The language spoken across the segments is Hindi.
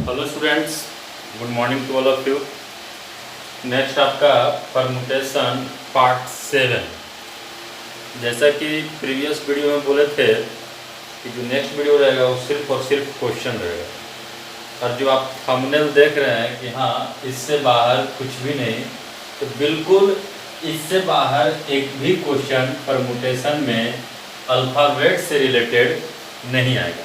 Hello students, good morning to all of you. Next आपका परमुटेशन पार्ट 7। जैसा कि प्रीवियस वीडियो में बोले थे कि जो नेक्स्ट वीडियो रहेगा वो सिर्फ और सिर्फ क्वेश्चन रहेगा, और जो आप थंबनेल देख रहे हैं कि हाँ इससे बाहर कुछ भी नहीं, तो बिल्कुल इससे बाहर एक भी क्वेश्चन परमुटेशन में अल्फ़ाबेट से रिलेटेड नहीं आएगा।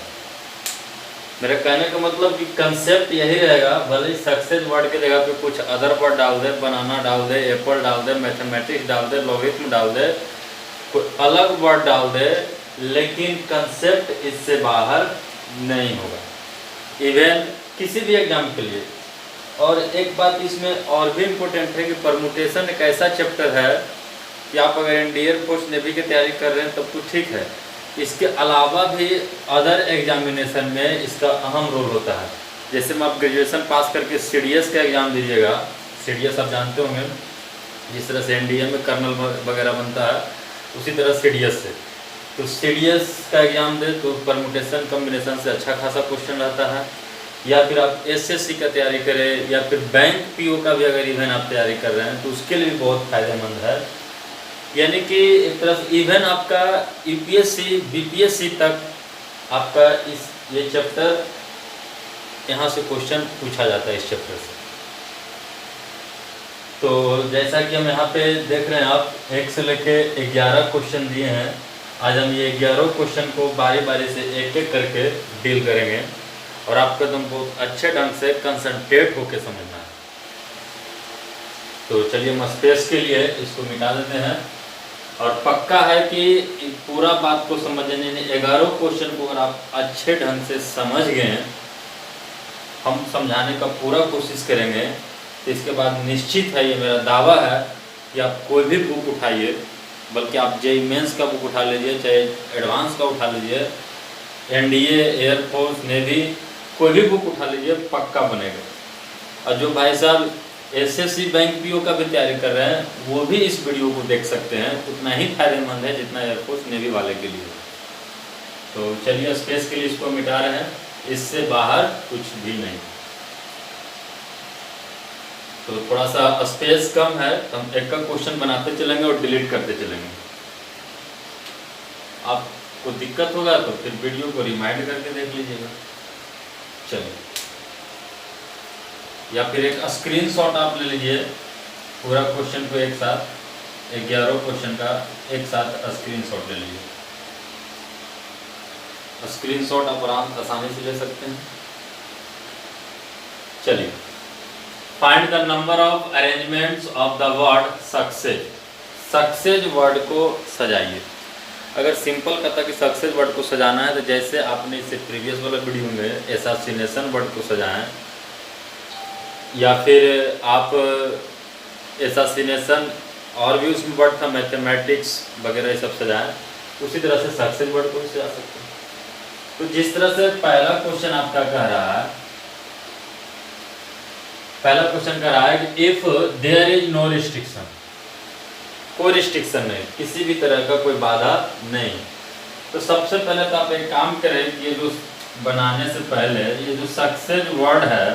मेरा कहने का मतलब कि कंसेप्ट यही रहेगा, भले ही सक्सेस वर्ड की जगह पे कुछ अदर वर्ड डाल दे, बनाना डाल दे, एप्पल डाल दे, मैथमेटिक्स डाल दे, लॉगरिथम डाल दे, कोई अलग वर्ड डाल दे, लेकिन कंसेप्ट इससे बाहर नहीं होगा, इवन किसी भी एग्जाम के लिए। और एक बात इसमें और भी इम्पोर्टेंट है कि परमुटेशन एक ऐसा चैप्टर है कि आप अगर इंडियन फोर्स नेवी की तैयारी कर रहे हैं तब तो ठीक है, इसके अलावा भी अदर एग्जामिनेशन में इसका अहम रोल होता है। जैसे में आप ग्रेजुएशन पास करके सीडीएस का एग्ज़ाम दीजिएगा, सीडीएस आप जानते होंगे, जिस तरह से एनडीए में कर्नल वगैरह बनता है उसी तरह सीडीएस से, तो सीडीएस का एग्ज़ाम दे तो परमुटेशन कम्बिनेशन से अच्छा खासा क्वेश्चन रहता है। या फिर आप एसएससी का तैयारी करें, या फिर बैंक पीओ का भी अगर इवन आप तैयारी कर रहे हैं तो उसके लिए भी बहुत फ़ायदेमंद है। यानी कि एक तरफ इवन आपका यूपीएससी बीपीएससी तक आपका ये चैप्टर यहाँ से क्वेश्चन पूछा जाता है इस चैप्टर से। तो जैसा कि हम यहाँ पे देख रहे हैं, आप 1 से लेके 11 क्वेश्चन दिए हैं। आज हम ये 11 क्वेश्चन को बारी बारी से एक एक करके डील करेंगे और आपको एकदम बहुत अच्छे ढंग से कंसंट्रेट होके समझना है। तो चलिए हम स्पेस के लिए इसको मिटा देते हैं, और पक्का है कि पूरा बात को समझने में 11 क्वेश्चन को अगर आप अच्छे ढंग से समझ गए, हम समझाने का पूरा कोशिश करेंगे, तो इसके बाद निश्चित है, ये मेरा दावा है कि आप कोई भी बुक उठाइए, बल्कि आप जेईई मेंस का बुक उठा लीजिए, चाहे एडवांस का उठा लीजिए, एनडीए, एयरफोर्स, नेवी, कोई भी बुक उठा लीजिए, पक्का बनेगा। और जो भाई साहब एसएससी बैंक पीओ का भी तैयारी कर रहे हैं वो भी इस वीडियो को देख सकते हैं, उतना ही फायदेमंद है जितना एयरफोर्स नेवी वाले के लिए। तो चलिए स्पेस के लिए इसको मिटा रहे हैं, इससे बाहर कुछ भी नहीं। तो थोड़ा सा स्पेस कम है, तो हम एक का क्वेश्चन बनाते चलेंगे और डिलीट करते चलेंगे। आपको दिक्कत होगा तो फिर वीडियो को रिमाइंड करके देख लीजिएगा। चलिए, या फिर एक स्क्रीनशॉट आप ले लीजिए पूरा क्वेश्चन को एक साथ, 11 क्वेश्चन का एक साथ स्क्रीनशॉट ले लीजिए। स्क्रीनशॉट आप आसानी से ले सकते हैं। चलिए, find the number of arrangements of the word success. Success word को सजाइए। अगर सिंपल कहता कि सक्सेस वर्ड को सजाना है, तो जैसे आपने इससे प्रीवियस वाला वीडियो में एसासिनेशन वर्ड को सजाएं, या फिर आप एसासिनेशन और भी उसमें वर्ड था मैथमेटिक्स वगैरह ये सब सजाएं, उसी तरह से सक्सेस वर्ड को भी सजा सकते हैं। तो जिस तरह से पहला क्वेश्चन आपका कह रहा है, पहला क्वेश्चन कह रहा है कि if there is no restriction, कोई रिस्ट्रिक्शन नहीं, किसी भी तरह का कोई बाधा नहीं, तो सबसे पहले तो आप एक काम करें कि ये जो बनाने से पहले ये जो सक्सेस वर्ड है,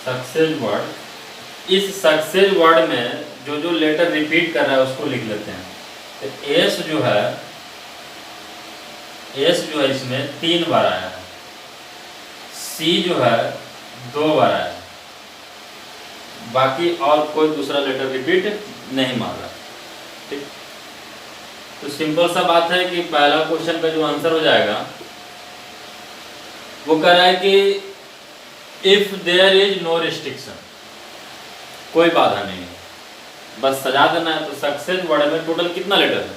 सक्सेस वर्ड, इस सक्सेस वर्ड में जो जो लेटर रिपीट कर रहा है उसको लिख लेते हैं। तो एस जो है, इसमें 3 बार आया है, सी जो है 2 बार आया है, बाकी और कोई दूसरा लेटर रिपीट नहीं मार रहा। ठीक, तो सिंपल सा बात है कि पहला क्वेश्चन का जो आंसर हो जाएगा वो कह रहा है कि if there is no restriction, कोई बाधा नहीं है, बस सजा देना है। तो सक्सेस वर्ड में टोटल कितना लेटर है?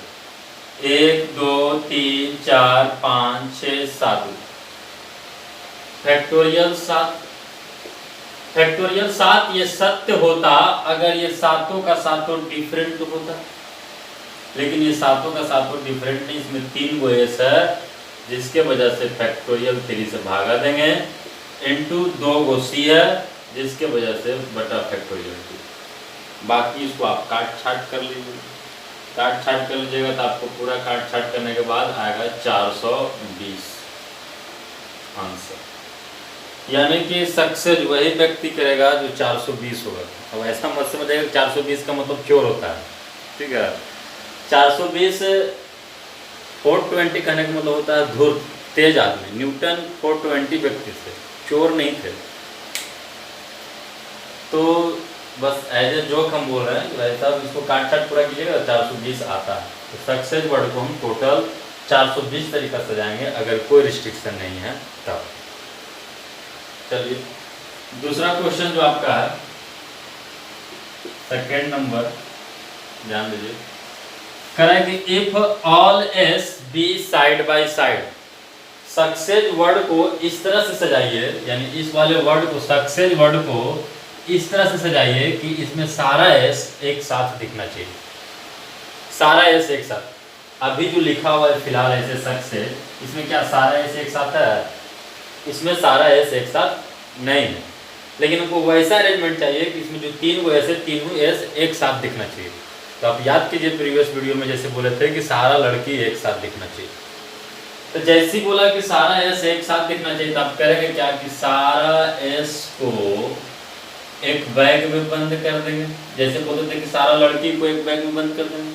1 2 3 4 5 6 7, फैक्टोरियल 7, फैक्टोरियल 7 ये सत्य होता अगर ये सातों का सातों डिफरेंट होता, लेकिन ये सातों का सातों डिफरेंट नहीं, इसमें 3 गो एस है, जिसके वजह से फैक्टोरियल 3 से भागा देंगे, इनटू 2 गो सी है, जिसके वजह से बटा फैक्टोरियल 2। बाकी इसको आप काट छाट कर लीजिए, काट छाट कर लीजिएगा तो आपको पूरा काट छाट करने के बाद आएगा 420। आंसर। यानी कि सक्सेस वही व्यक्ति करेगा जो 420 होगा। अब ऐसा मत समझिएगा 420 का मतलब चोर होता है, ठीक है। 420 420 कहने का मतलब होता है धूर्त, तेज आदमी। न्यूटन 420 व्यक्ति थे, चोर नहीं थे। तो बस एज ए जोक हम बोल रहे हैं कि भाई साहब इसको काट छाट पूरा कीजिएगा, 420 आता है। तो सक्सेस वर्ड को हम टोटल 420 तरीका से जाएंगे अगर कोई रिस्ट्रिक्शन नहीं है तब। चलिए दूसरा क्वेश्चन जो आपका है सेकेंड नंबर, ध्यान दीजिए। कह कि if all S be side by side, success word को इस तरह से सजाइए, यानी इस वाले वर्ड को, सक्सेस वर्ड को इस तरह से सजाइए कि इसमें सारा एस एक साथ दिखना चाहिए। सारा एस एक साथ। अभी जो लिखा हुआ है फिलहाल ऐसे सक्सेस, इसमें क्या सारा एस एक साथ है? इसमें सारा एस एक साथ नहीं है, लेकिन हमको वैसा अरेंजमेंट चाहिए कि इसमें जो तीन वो ऐसे तीनों एस एक साथ दिखना चाहिए। तो आप याद कीजिए प्रीवियस वीडियो में जैसे बोले थे कि सारा लड़की एक साथ दिखना चाहिए। तो जैसे ही बोला कि सारा एस एक साथ दिखना चाहिए, तो आप करेंगे क्या कि सारा एस को एक बैग में बंद कर देंगे। जैसे बोलते थे कि सारा लड़की को एक बैग में बंद कर देंगे।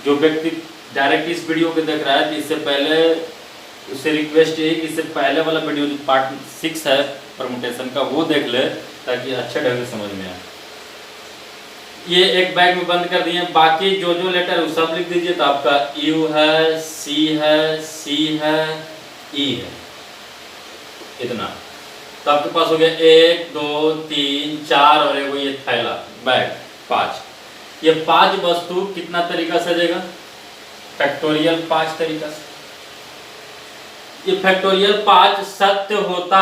जो व्यक्ति डायरेक्ट इस वीडियो को देख रहा है तो इससे पहले उससे रिक्वेस्ट है कि इससे पहले वाला वीडियो जो पार्ट 6 है परमुटेशन का, वो देख ले ताकि अच्छे ढंग से समझ में आए। ये एक बैग में बंद कर दिए। बाकी जो जो लेटर है सब लिख दीजिए। तो आपका यू है, सी है, सी है, ई है, इतना। तो आपके पास हो गया 1 2 3 4 और एगो ये थैला बैग 5। ये 5 वस्तु कितना तरीका से सजेगा? फैक्टोरियल 5 तरीका से। ये फैक्टोरियल 5 सत्य होता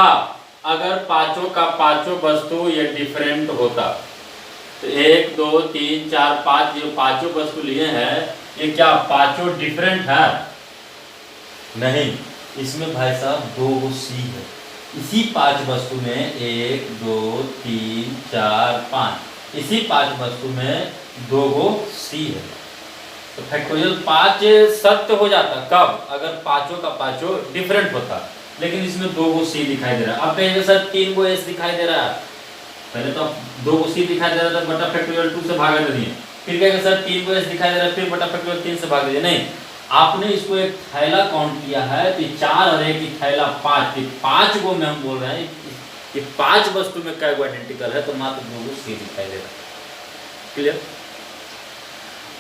अगर पांचों का पांचों वस्तु ये डिफरेंट होता। तो 1 2 3 4 5 ये पांचों वस्तु लिए हैं, ये क्या पांचों डिफरेंट है? नहीं, इसमें भाई साहब 2 सी है। इसी 5 वस्तु में 1 2 3 4 5, इसी 5 वस्तु में 2 सी है। तो फैक्टोरियल 5 सत्य हो जाता कब? अगर पांचों का पांचों डिफरेंट होता। लेकिन इसमें 2 सी दिखाई दे रहा है। अब कहेंगे सर 3 एस दिखाई दे रहा है। पहले तो 2 सी दिखाई दे रहा था, बटा फैक्टोरियल 2 से भागा दे दिए। फिर कहेंगे सर 3 एस दिखाई दे रहा है, फिर बटा फैक्टोरियल 3 से भाग दे दिए। नहीं, आपने इसको एक थैला काउंट किया है तो 4 और 1 की थैला 5, 5 को में हम बोल रहे हैं कि 5 वस्तु में क्या आइडेंटिकल है, तो मात्र 2 सी दिखाई दे रहा है। क्लियर?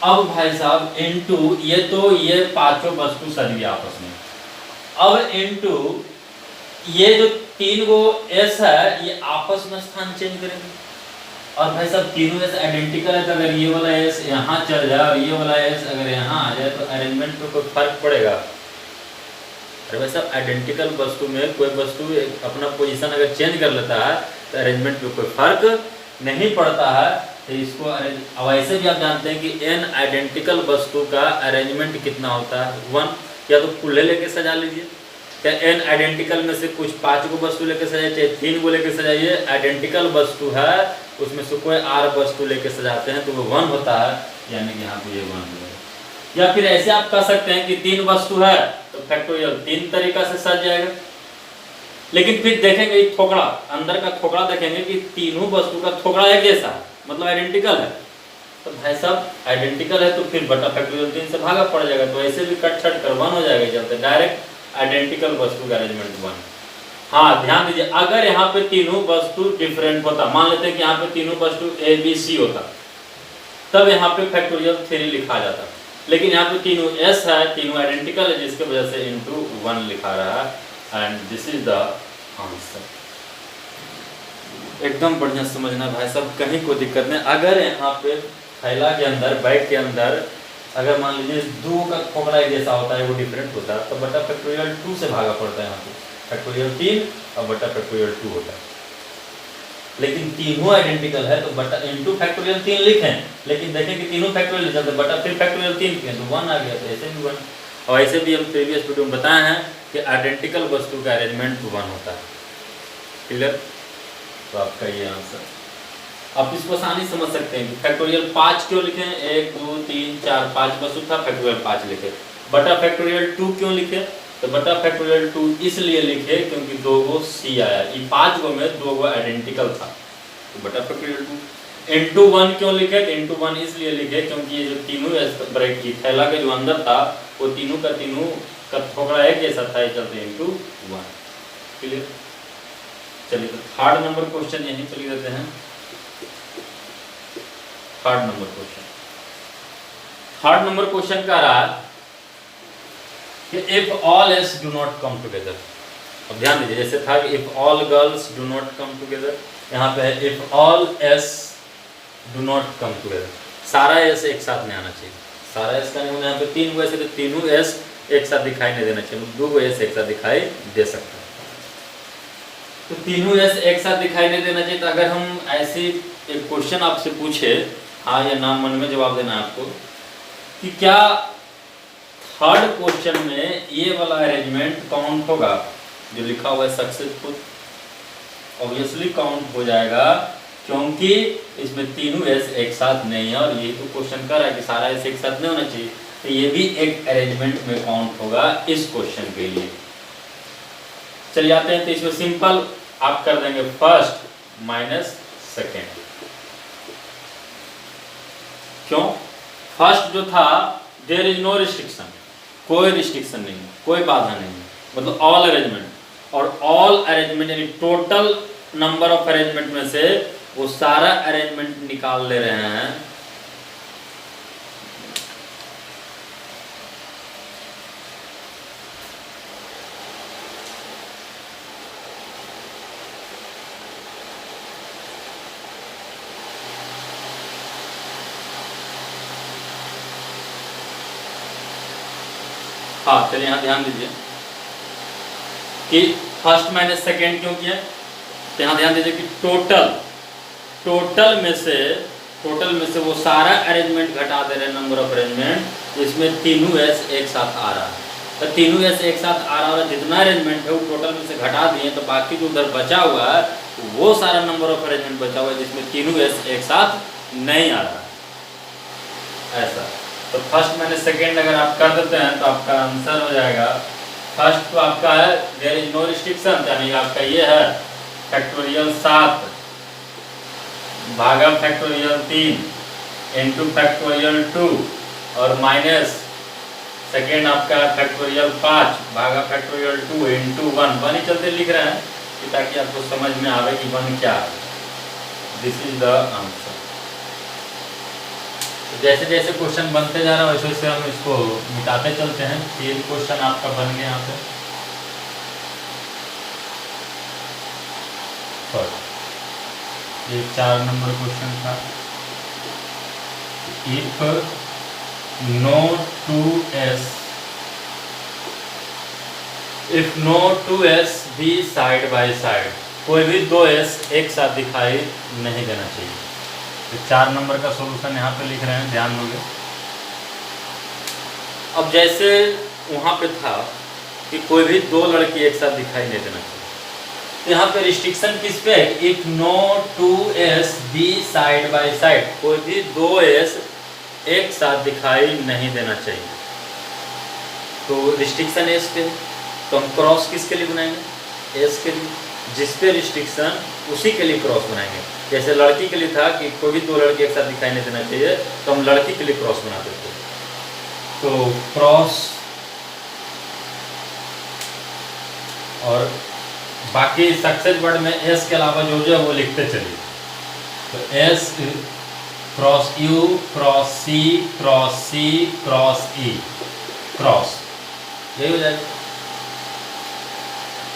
अब भाई साहब इनटू ये, तो ये पांचों वस्तु सज गया आपस में। अब इनटू ये जो 3 एस है ये आपस में स्थान चेंज करेंगे। और भाई साहब तीनों एस आइडेंटिकल है, तो अगर ये वाला एस यहाँ चल जाए और ये वाला एस अगर यहाँ आ जाए तो अरेंजमेंट में कोई फर्क पड़ेगा? अरे भाई साहब आइडेंटिकल वस्तु में कोई वस्तु अपना पोजीशन अगर चेंज कर लेता है तो अरेंजमेंट में कोई फर्क नहीं पड़ता है। तो इसको अब ऐसे भी आप जानते हैं कि n आइडेंटिकल वस्तु का अरेंजमेंट कितना होता है? 1। या तो खुले लेके सजा लीजिए, या n आइडेंटिकल में से कुछ 5 को वस्तु लेके सजाइए, चाहे 3 को लेके सजाइए। आइडेंटिकल वस्तु है उसमें से कोई r वस्तु लेके सजाते हैं तो वो 1 होता है, यानी कि यहाँ पे ये 1 हो। या फिर ऐसे आप कह सकते हैं कि 3 वस्तु है तो फैक्टोरियल 3 तरीका से सज जाएगा। लेकिन फिर देखेंगे ये थोकड़ा, अंदर का थोकड़ा देखेंगे कि तीनों वस्तु का थोकड़ा एक जैसा है, मतलब आइडेंटिकल है। तो भाई साहब आइडेंटिकल है तो फिर बटा फैक्टोरियल 3 से भागा पड़ जाएगा। तो ऐसे भी कट छट कर 1 हो जाएगा। चलते डायरेक्ट आइडेंटिकल वस्तु का अरेंजमेंट 1। हाँ ध्यान दीजिए, अगर यहाँ पे तीनों वस्तु डिफरेंट होता, मान लेते हैं कि यहाँ पे तीनों वस्तु ए बी सी होता, तब यहाँ पे फैक्टोरियल 3 लिखा जाता। लेकिन यहाँ पे तीनों एस है, तीनों आइडेंटिकल है, जिसके वजह से इनटू 1 लिखा रहा है। And this is the answer. एकदम बढ़िया समझना भाई साहब, कहीं कोई दिक्कत नहीं। अगर यहाँ पे थैला के अंदर, बैग के अंदर अगर मान लीजिए 2 का थोकड़ा एक जैसा होता है, वो डिफरेंट होता है, तो बटा फैक्टोरियल 2 से भागा पड़ता है। यहाँ पे फैक्टोरियल 3 और बटा फैक्टोरियल 2 होता है। लेकिन तीनों आइडेंटिकल है तो बटा इनटू फैक्टोरियल 3 लिखें। लेकिन देखें कि तीनों फैक्टोरियल लिखा तो बटा फिर फैक्टोरियल 3 किए तो 1 आ गया। तो ऐसे भी 1। और ऐसे भी हम प्रीवियस वीडियो में बताए हैं कि आइडेंटिकल वस्तु का अरेंजमेंट 1 होता है। क्लियर? तो आपका ये आंसर आप इसको आसानी समझ सकते हैं कि फैक्टोरियल 5 क्यों लिखे? 1 2 3 4 5 वस्तु था, फैक्टोरियल 5 लिखे। बटा फैक्टोरियल 2 क्यों लिखे? तो बटा फैक्टोरियल 2 इसलिए लिखे क्योंकि 2 गो सी आया, ये 5 गो में 2 गो आइडेंटिकल था, तो बटा फैक्टोरियल 2। इंटू 1 क्यों लिखे? तो इंटू 1 इसलिए लिखे क्योंकि ये जो तीनों ब्रैकेट की थैला के जो अंदर था वो तीनों का ठोकरा एक जैसा था, चलते इंटू 1। क्लियर? चलिए तो थर्ड नंबर क्वेश्चन यहीं चली देते हैं। थर्ड नंबर क्वेश्चन का रहा कि if all S do not come together. अब ध्यान दीजिए, जैसे था कि if all girls do not come together, यहाँ पे है if all S do not come together. सारा एस एक साथ नहीं आना चाहिए, सारा एस का नहीं होना। यहाँ पे 3 गो ऐसे, तो तीनों एस एक साथ दिखाई नहीं देना चाहिए, 2 गो एस एक साथ दिखाई दे सकता है। तो तीनों एस एक साथ दिखाई नहीं देना चाहिए। तो अगर हम ऐसे एक क्वेश्चन आपसे पूछे, हाँ या ना, मन में जवाब देना है आपको, कि क्या थर्ड क्वेश्चन में ये वाला अरेंजमेंट काउंट होगा जो लिखा हुआ है सक्सेसफुल? ऑब्वियसली काउंट हो जाएगा, क्योंकि इसमें तीनों एस एक साथ नहीं है, और यही तो क्वेश्चन कर रहा है कि सारा एस एक साथ नहीं होना चाहिए, तो ये भी एक अरेंजमेंट में काउंट होगा इस क्वेश्चन के लिए। चलिए आते हैं, तो इसमें सिंपल आप कर देंगे फर्स्ट माइनस सेकेंड। क्यों? फर्स्ट जो था देयर इज नो रिस्ट्रिक्शन, कोई रिस्ट्रिक्शन नहीं है, कोई बाधा नहीं है, मतलब ऑल अरेंजमेंट। और ऑल अरेंजमेंट यानी टोटल नंबर ऑफ अरेंजमेंट में से वो सारा अरेंजमेंट निकाल ले रहे हैं। हाँ चलिए यहाँ ध्यान दीजिए कि फर्स्ट माइनस सेकेंड क्यों किया। तो यहाँ ध्यान दीजिए कि टोटल में से वो सारा अरेंजमेंट घटा दे रहे हैं, नंबर ऑफ अरेंजमेंट, इसमें तीनों एस एक साथ आ रहा है। तो तीनों एस एक साथ आ रहा है, जितना अरेंजमेंट है वो टोटल में से घटा दिए, तो बाकी जो उधर बचा हुआ है वो सारा नंबर ऑफ अरेंजमेंट बचा हुआ है जिसमें तीनों एस एक साथ नहीं आ रहा है, ऐसा। तो फर्स्ट माइनस सेकेंड अगर आप कर देते हैं तो आपका आंसर हो जाएगा, फर्स्ट तो आपका है देयर इज नो रिस्ट्रिक्शन, यानी आपका ये है फैक्टोरियल 7 भागा फैक्टोरियल 3 इंटू फैक्टोरियल 2 और माइनस सेकेंड आपका फैक्टोरियल 5 भागा फैक्टोरियल 2 इंटू 1। 1 ही चलते लिख रहे हैं कि ताकि आपको समझ में आवे कि 1 क्या है। This is the answer. जैसे जैसे क्वेश्चन बनते जा रहा है वैसे वैसे हम इसको मिटाते चलते हैं। 3 क्वेश्चन आपका बन गया यहाँ पे। ये 4 नंबर क्वेश्चन था, if no 2s be side by side, कोई भी 2s एक साथ दिखाई नहीं देना चाहिए। तो 4 नंबर का सॉल्यूशन यहाँ पे लिख रहे हैं, ध्यान दोगे। अब जैसे वहाँ पे था कि कोई भी 2 लड़की एक साथ दिखाई नहीं देना चाहिए, तो यहाँ पे रिस्ट्रिक्शन किस पे है? If no 2s be side by side, कोई भी 2s एक साथ दिखाई नहीं देना चाहिए, तो रिस्ट्रिक्शन एस पे। तो हम क्रॉस किसके लिए बनाएंगे? एस के लिए। जिस पे रिस्ट्रिक्शन उसी के लिए क्रॉस बनाएंगे। जैसे लड़की के लिए था कि कोई भी 2 लड़के एक साथ दिखाई नहीं देना चाहिए, तो हम लड़की के लिए क्रॉस बनाते थे। तो क्रॉस, और बाकी सक्सेस वर्ड में एस के अलावा जो जो है वो लिखते चलिए। तो S cross U cross C cross C cross E cross, यही हो जाएगा।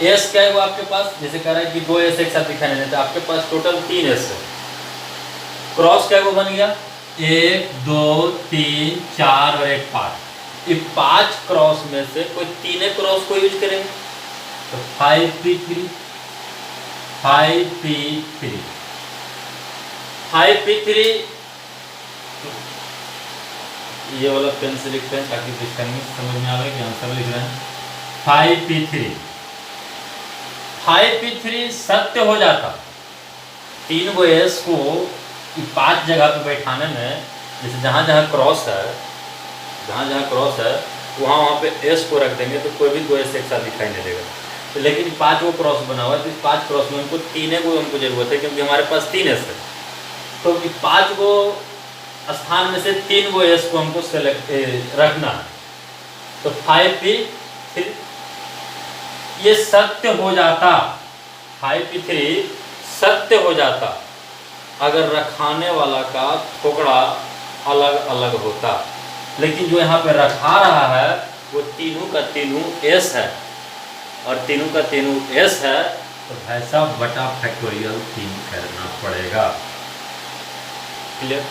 एस क्या है वो आपके पास, जैसे कह रहा है कि 2 एस एक साथ दिखाई नहीं देता, आपके पास टोटल 3 एस है। क्रॉस क्या है वो बन गया 1 2 3 4 और 1 5। इस 5 क्रॉस में से कोई 3 क्रॉस को यूज करेंगे, तो 5p3 5p3 5p3, ये वाला पेन से लिखते हैं ताकि डिस्टिंग्विश समझ में आवे कि आंसर लिख रहे हैं 5p3। 5p3 सत्य हो जाता 3 गो एस को 5 जगह पे बैठाने में, जैसे जहाँ जहाँ क्रॉस है वहाँ पे एस को रख देंगे तो कोई भी दो एस एक साथ दिखाई नहीं देगा। तो लेकिन 5 वो क्रॉस बना हुआ है, तो इस 5 क्रॉस में हमको 3 को हमको जरूरत है, क्योंकि हमारे पास 3 एस है। तो 5 को स्थान में से 3 वो एस को हमको सेलेक्ट रखना है। तो 5p3 ये सत्य हो जाता, 5p3 सत्य हो जाता अगर रखाने वाला का टुकड़ा अलग अलग होता। लेकिन जो यहाँ पे रखा रहा है वो तीनों का तीनों एस है, और तीनों का तीनों एस है, तो भाई साहब बटा फैक्टोरियल 3 करना पड़ेगा। क्लियर?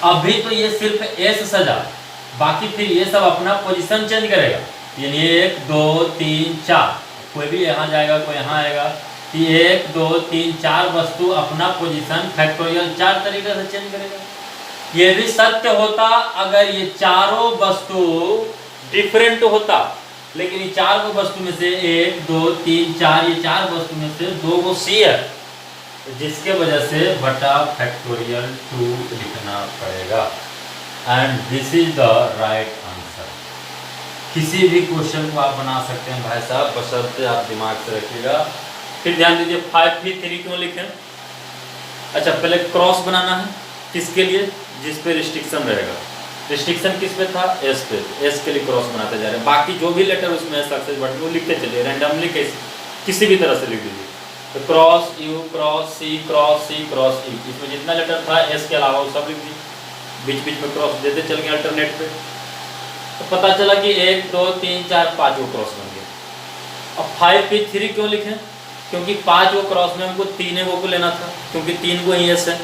अभी तो ये सिर्फ एस सजा, बाकी फिर ये सब अपना पोजीशन चेंज करेगा, यानी 1 2 3 4, कोई भी यहाँ जाएगा कोई यहाँ आएगा। 1 2 3 4 वस्तु अपना पोजीशन फैक्टोरियल 4 तरीके से चेंज करेगा। ये भी सत्य होता अगर ये चारों वस्तु डिफरेंट होता, लेकिन ये 4 गो वस्तु में से 1 2 3 4 ये 4 वस्तु में से 2 गो सी है, जिसके वजह से बटा फैक्टोरियल 2 लिखना पड़ेगा। And this is the right answer. किसी भी क्वेश्चन को आप बना सकते हैं भाई साहब, बशर्ते आप दिमाग से रखिएगा। फिर ध्यान दीजिए 5p3 क्यों लिखें? अच्छा, पहले क्रॉस बनाना है, किसके लिए? जिस पे रिस्ट्रिक्शन रहेगा। रिस्ट्रिक्शन किस पे था? एस पे। एस के लिए क्रॉस बनाते जा रहे हैं। बाकी जो भी लेटर उसमें सक्सेस बटन वो लिखते चलिए, रैंडमली किसी भी तरह से लिख दीजिए। तो cross U cross C cross C cross E, इसमें जितना लेटर था एस के अलावा वो सब लिख दीजिए। बीच बीच में क्रॉस देते चल गए अल्टरनेट पे, तो पता चला कि 1 2 3 4 5 वो क्रॉस बन गया। अब 5p3 क्यों लिखें? क्योंकि 5 वो क्रॉस में हमको 3 को लेना था, क्योंकि 3 को ही एस है।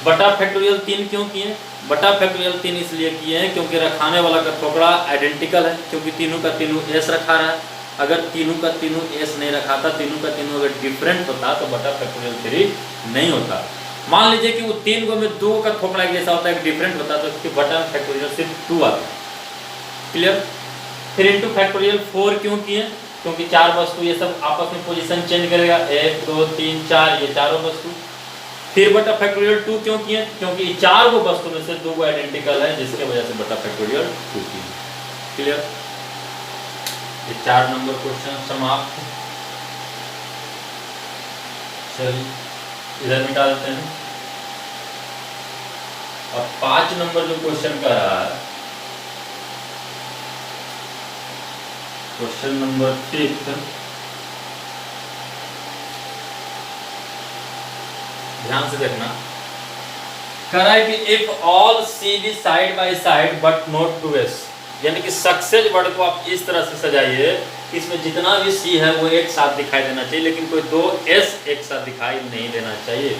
बटा फैक्टोरियल 3 क्यों किए? बटा फैक्टोरियल 3 इसलिए किए हैं क्योंकि रखाने वाला का टुकड़ा आइडेंटिकल है, क्योंकि तीनों का तीनों एस रखा रहा है। अगर तीनों का तीनों एस नहीं रखा था, तीनों का तीनों अगर डिफरेंट होता तो बटा फैक्टोरियल 3 नहीं होता। मान लीजिए कि वो 3 गो में 2 का टुकड़ा जैसा होता है, डिफरेंट होता तो उसके बटा फैक्टोरियल सिर्फ 2 आता। क्लियर? फिर इंटू फैक्टोरियल 4 क्यों किए? क्योंकि 4 वस्तु ये सब आपस में पोजीशन चेंज करेगा, 1 2 3 4 ये चारों वस्तु। फिर बटा फैक्टोरियल 2 क्यों किए? क्योंकि 4 गो वस्तु में से 2 गो आइडेंटिकल है, जिसके वजह से बटा फैक्टोरियल 2 किए। क्लियर? ये 4 नंबर क्वेश्चन समाप्त। चलिए इधर मिटा देते हैं। अब 5 नंबर जो क्वेश्चन का है, क्वेश्चन नंबर 5, ध्यान से देखना। कह रहा है कि if all C B side by side but not two S, यानी कि सक्सेस वर्ड को आप इस तरह से सजाइए कि इसमें जितना भी सी है वो एक साथ दिखाई देना चाहिए, लेकिन कोई 2 एस एक साथ दिखाई नहीं देना चाहिए।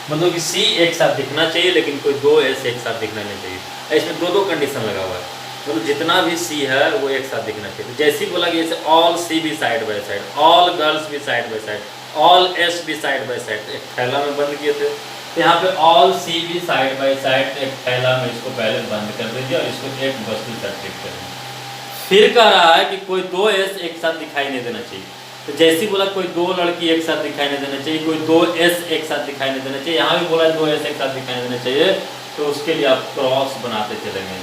मतलब कि सी एक साथ दिखना चाहिए लेकिन कोई 2 एस एक साथ दिखना नहीं चाहिए। इसमें 2 कंडीशन लगा हुआ है, मतलब जितना भी सी है वो एक साथ दिखना चाहिए। जैसे ही बोला कि जैसे all C B side by side, all girls भी side by side, all S भी साइड बाय साइड, एक थैला में बंद किए थे। तो यहाँ पे all C B side by side एक थैला में इसको पहले बंद कर दीजिए और इसको एक वस्तु से टिक कर दीजिए। फिर कह रहा है कि कोई 2 एस एक साथ दिखाई नहीं देना चाहिए। तो जैसे ही बोला कोई 2 लड़की एक साथ दिखाई नहीं देना चाहिए, कोई 2 एस एक साथ दिखाई नहीं देना चाहिए, यहाँ भी बोला 2 एस एक साथ दिखाई नहीं देना चाहिए, तो उसके लिए आप क्रॉस बनाते चलेंगे।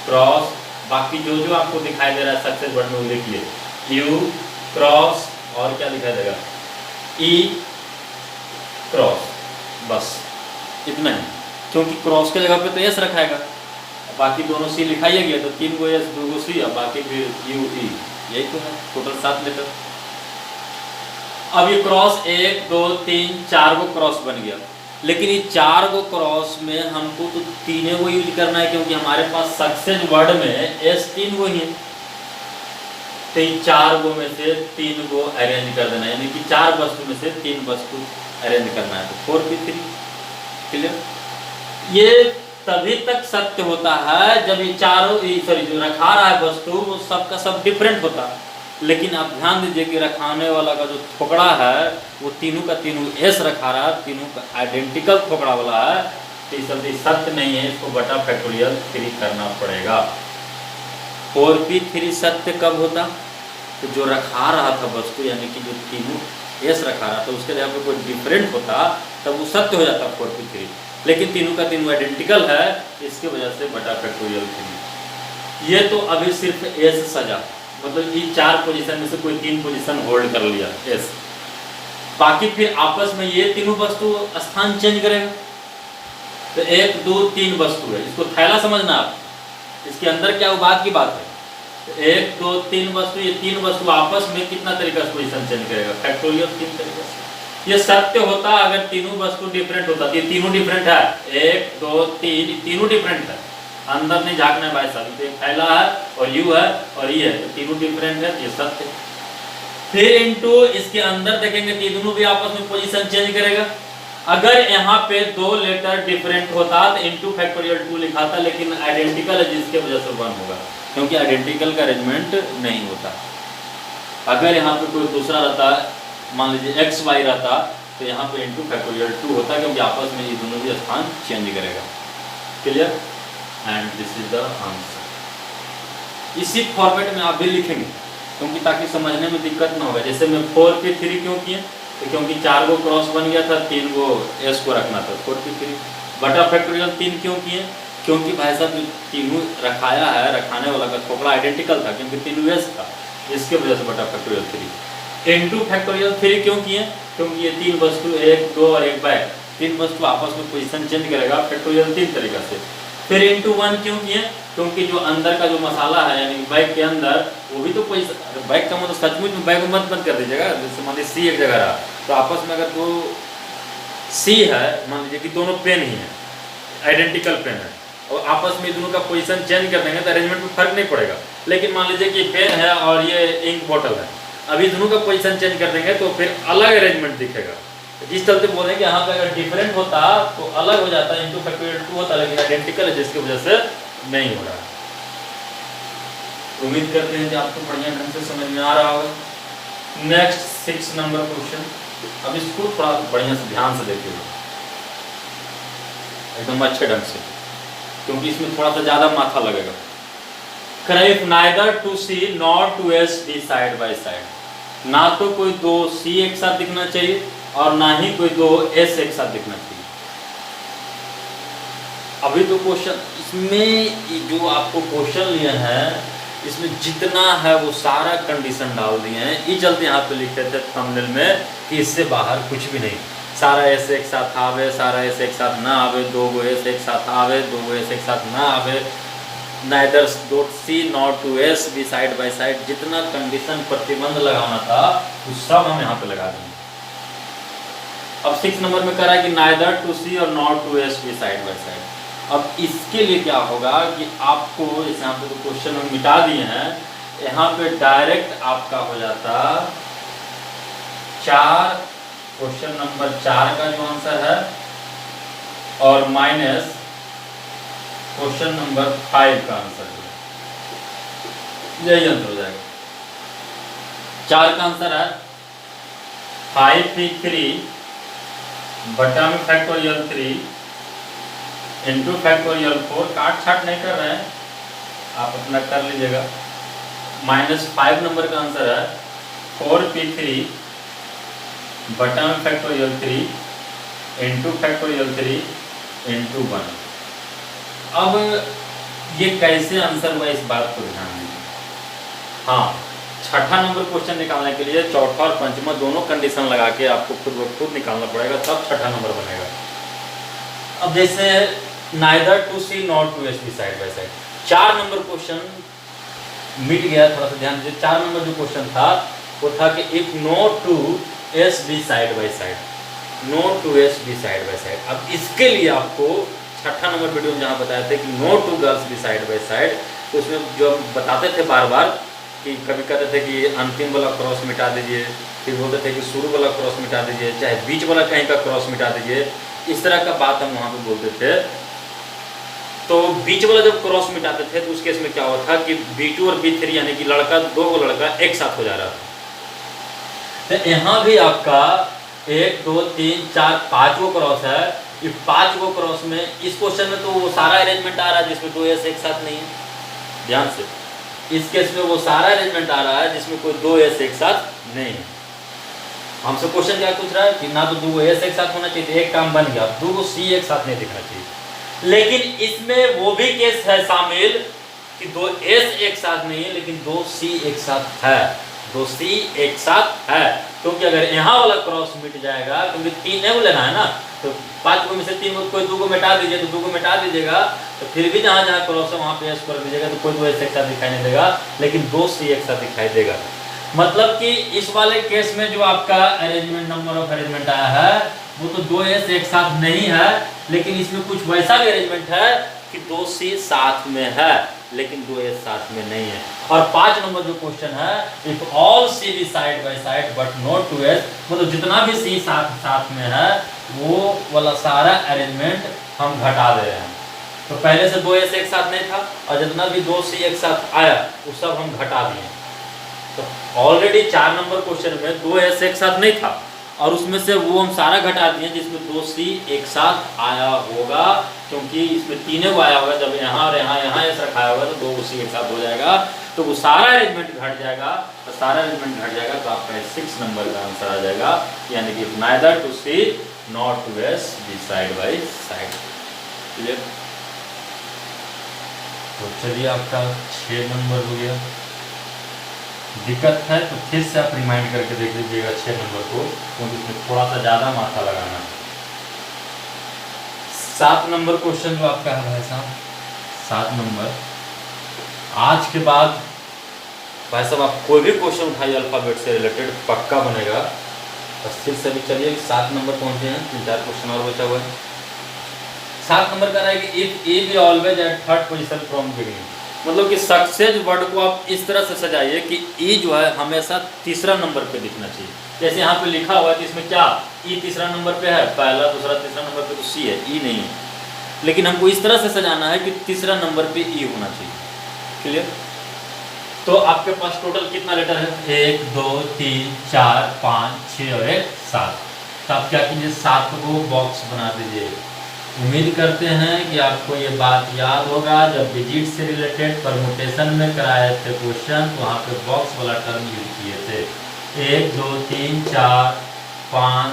क्रॉस, बाकी जो जो आपको दिखाई दे रहा है सक्सेस वर्ड में वो लिखिए, यू क्रॉस और क्या दिखाई देगा, ई क्रॉस, बस इतना ही। क्योंकि क्रॉस के जगह पे तो एस रखाएगा, बाकी दोनों सी लिखाइए गया तो 3 गो एस 2 गो सी और बाकी फिर यू ई, यही तो है टोटल 7 लेटर। अब ये क्रॉस 1 2 3 4 गो क्रॉस बन गया, लेकिन ये 4 गो क्रॉस में हमको तो 3 गो यूज करना है, क्योंकि हमारे पास सक्सेस वर्ड में एस 3 गो ही है। तो ये 4 गो में से 3 गो अरेंज कर देना है, यानी कि 4 वस्तु में से 3 वस्तु अरेंज करना है, तो 4p3। क्लियर? ये तभी तक सत्य होता है जब ये चारों सॉरी जो रखा रहा है वस्तु वो सबका सब डिफरेंट होता है। लेकिन आप ध्यान दीजिए कि रखाने वाला का जो टुकड़ा है वो तीनों का तीनों एस रखा रहा है, तीनों का आइडेंटिकल टुकड़ा वाला है, तो ये सब सत्य नहीं है, इसको बटा फैक्टोरियल 3 करना पड़ेगा। 4p3 सत्य कब होता? तो जो रखा रहा था वस्तु, यानी कि जो तीनों एस रखा रहा था उसके जगह पे कोई डिफरेंट होता तब वो सत्य हो जाता 4p3, लेकिन तीनों का तीनों आइडेंटिकल है, इसके वजह से बटा फैक्टोरियल 3। ये तो अभी सिर्फ एस सजा, मतलब ये 4 पोजीशन में से कोई 3 पोजीशन होल्ड कर लिया एस, बाकी फिर आपस में ये तीनों वस्तु स्थान चेंज करेगा। तो 1 2 3 वस्तु है, इसको थैला समझना आप, इसके अंदर क्या बात की बात है। तो 1 2 3 वस्तु, ये 3 वस्तु आपस में कितना तरीका से पोजीशन चेंज करेगा, फैक्टोरियल 3 तरीका से। ये सत्य होता अगर तीनों वस्तु डिफरेंट होता, ये तीनों डिफरेंट है, 1 2 3 तीनों डिफरेंट है, अंदर नहीं झांकना है भाई साहब, तो फैला है और यू है और ये है, तो तीनों डिफरेंट है, ये सत्य। फिर इनटू इसके अंदर देखेंगे कि दोनों भी आपस में पोजीशन चेंज करेगा। अगर यहाँ पे 2 लेटर डिफरेंट होता तो इनटू फैक्टोरियल 2 लिखा था, लेकिन आइडेंटिकल है जिसके वजह से 1 होगा, क्योंकि आइडेंटिकल का अरेंजमेंट नहीं होता। अगर यहाँ पे कोई दूसरा रहता, मान लीजिए एक्स वाई रहता, तो यहाँ पे इनटू फैक्टोरियल 2 होता, क्योंकि आपस में ये दोनों भी स्थान चेंज करेगा। Clear? And this is the answer. इसी फॉर्मेट में आप भी लिखेंगे, क्योंकि ताकि समझने में दिक्कत ना होगा। जैसे मैं 4 पे 3 क्यों किए, तो क्योंकि 4 गो क्रॉस बन गया था, 3 गो एस को रखना था, 4 पे 3 बटा फैक्टोरियल 3 क्यों किए, क्योंकि भाई साहब जो तीनों रखाया है, रखाने वाला का थोड़ा आइडेंटिकल था, क्योंकि 3 एस था, इसके वजह से बटा फैक्टोरियल 3। इनटू फैक्टोरियल 3 क्यों किए, क्योंकि ये 3 वस्तु 1 2 और 1 बाय 3 वस्तु आपस में पोजीशन चेंज करेगा फैक्टोरियल 3 तरीका से। फिर इनटू 1 क्यों किए, क्योंकि जो अंदर का जो मसाला है, यानी बैग के अंदर, वो भी तो पोजीशन, बैग का मतलब सचमुच में बैग मत कर दीजिएगा। जैसे मान लीजिए सी एक जगह रहा, तो आपस में अगर 2 सी है, मान लीजिए कि दोनों पेन ही है, आइडेंटिकल पेन है, और आपस में दोनों का पोजीशन चेंज कर देंगे तो अरेंजमेंट में फर्क नहीं पड़ेगा। लेकिन मान लीजिए कि पेन है और ये इंक बॉटल है, अभी दोनों का पोजीशन चेंज कर देंगे तो फिर अलग अरेंजमेंट दिखेगा। जिस चलते बोलेंगे यहाँ पे अगर डिफरेंट होता तो अलग हो जाता, इनटू फैक्टोरियल 2 होता, लेकिन आइडेंटिकल है जिसकी वजह से नहीं हो रहा। उम्मीद करते हैं कि आपको बढ़िया ढंग से समझ में आ रहा होगा। नेक्स्ट 6 नंबर क्वेश्चन, अब इसको थोड़ा बढ़िया से ध्यान से देखिएगा, एकदम अच्छे ढंग से, क्योंकि इसमें थोड़ा सा ज्यादा माथा लगेगा। If neither two C not two S be side by side, ना तो कोई 2 सी एक साथ दिखना चाहिए और ना ही कोई 2 एस एक साथ दिखना चाहिए। अभी तो क्वेश्चन इसमें जो आपको क्वेश्चन लिए हैं, इसमें जितना है वो सारा कंडीशन डाल दिए हैं। ये चलते यहाँ पे लिखे थे थंबनेल में कि इससे बाहर कुछ भी नहीं, सारा एस एक साथ आवे, सारा एस एक साथ ना आवे, 2 गो एस एक साथ आवे, 2 गो एस एक साथ ना आवे, neither dot C not two S be side by side, जितना कंडीशन प्रतिबंध लगाना था वो सब हम यहाँ पे लगा देंगे। अब 6 नंबर में कह रहा है कि नाइदर टू सी और not two S be side by side. अब इसके लिए क्या होगा कि आपको, जैसे यहाँ पे तो क्वेश्चन हम मिटा दिए हैं, यहाँ पे डायरेक्ट आपका हो जाता 4, क्वेश्चन नंबर 4 का जो आंसर है, और माइनस क्वेश्चन नंबर 5 का आंसर है, यही आंसर हो जाएगा। 4 का आंसर है 5p3 बटा में फैक्टोरियल 3 इंटू फैक्टोरियल 4, काट छाट नहीं कर रहे हैं, आप अपना कर लीजिएगा। माइनस 5 नंबर का आंसर है 4p3 बटा में फैक्टोरियल 3 इंटू फैक्टोरियल 3 इंटू 1। अब ये कैसे आंसर हुआ, इस बात को ध्यान दीजिए। हाँ, 6ठा नंबर क्वेश्चन निकालने के लिए चौथा और पंचमा दोनों कंडीशन लगा के आपको खुद ब खुद निकालना पड़ेगा, तब 6ठा नंबर बनेगा। अब जैसे neither two C not two S be side by side, 4 number question मिट गया, थोड़ा सा ध्यान दीजिए। 4 नंबर जो क्वेश्चन था वो था कि if no two S be side by side, no two S be side by side. अब इसके लिए आपको 6ठा नंबर वीडियो में जहाँ बताए थे कि no two girls be side by side, तो उसमें जो बताते थे बार बार कि कभी कहते थे कि अंतिम वाला क्रॉस मिटा दीजिए, फिर बोलते थे कि शुरू वाला क्रॉस मिटा दीजिए, चाहे बीच वाला कहीं का क्रॉस मिटा दीजिए, इस तरह का बात हम वहाँ पे बोलते थे। तो बीच वाला जब क्रॉस मिटाते थे तो उस केस में क्या हुआ था कि B2 और B3 यानी कि लड़का 2 को लड़का एक साथ हो जा रहा था। तो यहाँ भी आपका 1 2 3 4 5 गो क्रॉस है। ये 5 गो क्रॉस में इस क्वेश्चन में तो वो सारा अरेंजमेंट आ रहा है जिसमें 2 एस एक साथ नहीं है, ध्यान से। इस केस में वो सारा अरेंजमेंट आ रहा है जिसमें कोई 2 एस एक साथ नहीं है। हमसे क्वेश्चन क्या पूछ रहा है कि ना तो 2 एस एक साथ होना चाहिए, एक काम बन गया, 2 सी एक साथ नहीं दिखना चाहिए। लेकिन इसमें वो भी केस है शामिल कि 2s एक साथ नहीं है लेकिन 2c एक साथ है, 2c एक साथ है। क्योंकि अगर यहाँ वाला क्रॉस मिट जाएगा, क्योंकि 3 को लेना है ना, तो 5 को में से 3 को कोई 2 को मिटा दीजिए, तो 2 को मिटा दीजिएगा तो फिर भी जहाँ जहाँ क्रॉस है वहाँ पे s कर दीजिएगा तो कोई 2s एक साथ दिखाई नहीं देगा, लेकिन 2c एक साथ दिखाई देगा। मतलब कि इस वाले केस में जो आपका अरेंजमेंट नंबर ऑफ अरेंजमेंट आया है वो तो 2s एक साथ नहीं है, लेकिन इसमें कुछ वैसा भी अरेंजमेंट है कि 2c साथ में है लेकिन 2s साथ में नहीं है। और 5 नंबर जो क्वेश्चन है, if all c be side by side but not 2s, मतलब जितना भी c साथ में है वो वाला सारा अरेंजमेंट हम घटा दे रहे हैं। तो पहले से 2s एक साथ नहीं था और जितना भी 2c एक साथ आया वो सब हम घटा दिए। तो ऑलरेडी 4 नंबर क्वेश्चन में 2s एक साथ नहीं था और उसमें से वो हम सारा घटा दिए जिसमें 2c एक साथ आया होगा, क्योंकि इसमें 3 को आया होगा, जब यहाँ और यहाँ s रखा होगा तो 2c एक साथ हो जाएगा, तो वो सारा अरेंजमेंट घट जाएगा। तो सारा अरेंजमेंट घट जाएगा तो आपका 6 नंबर का आंसर आ जाएगा, यानी कि neither two C not two S be side by side. Clear? तो चलिए आपका 6 नंबर हो गया। दिक्कत है तो फिर से आप रिमाइंड करके देख लीजिएगा 6 नंबर को, क्योंकि इसमें थोड़ा सा ज़्यादा माथा लगाना है। 7 नंबर क्वेश्चन जो आपका है भाई साहब, 7 नंबर, आज के बाद भाई साहब आप कोई भी क्वेश्चन उठाइए अल्फ़ाबेट से रिलेटेड पक्का बनेगा। बस फिर से भी चलिए 7 नंबर पहुँचे हैं, 3-4 क्वेश्चन और बचा हुआ है। 7 नंबर का रहा है कि if A be always at 3rd position from beginning, मतलब कि सक्सेस वर्ड को आप इस तरह से सजाइए कि ई जो है हमेशा तीसरा नंबर पे दिखना चाहिए। जैसे यहाँ पे लिखा हुआ है कि इसमें क्या ई तीसरा नंबर पे है, पहला दूसरा तीसरा नंबर पे तो सी है, ई नहीं है, लेकिन हमको इस तरह से सजाना है कि तीसरा नंबर पे ई होना चाहिए। क्लियर? तो आपके पास टोटल कितना लेटर है? 1 2 3 4 5 6 और 1 7। तो आप क्या कीजिए, 7 को बॉक्स बना दीजिए। उम्मीद करते हैं कि आपको ये बात याद होगा, जब डिजिट से रिलेटेड परमुटेशन में कराए थे क्वेश्चन तो वहाँ पे बॉक्स वाला टर्म यूज किए थे। 1 2 3 4 5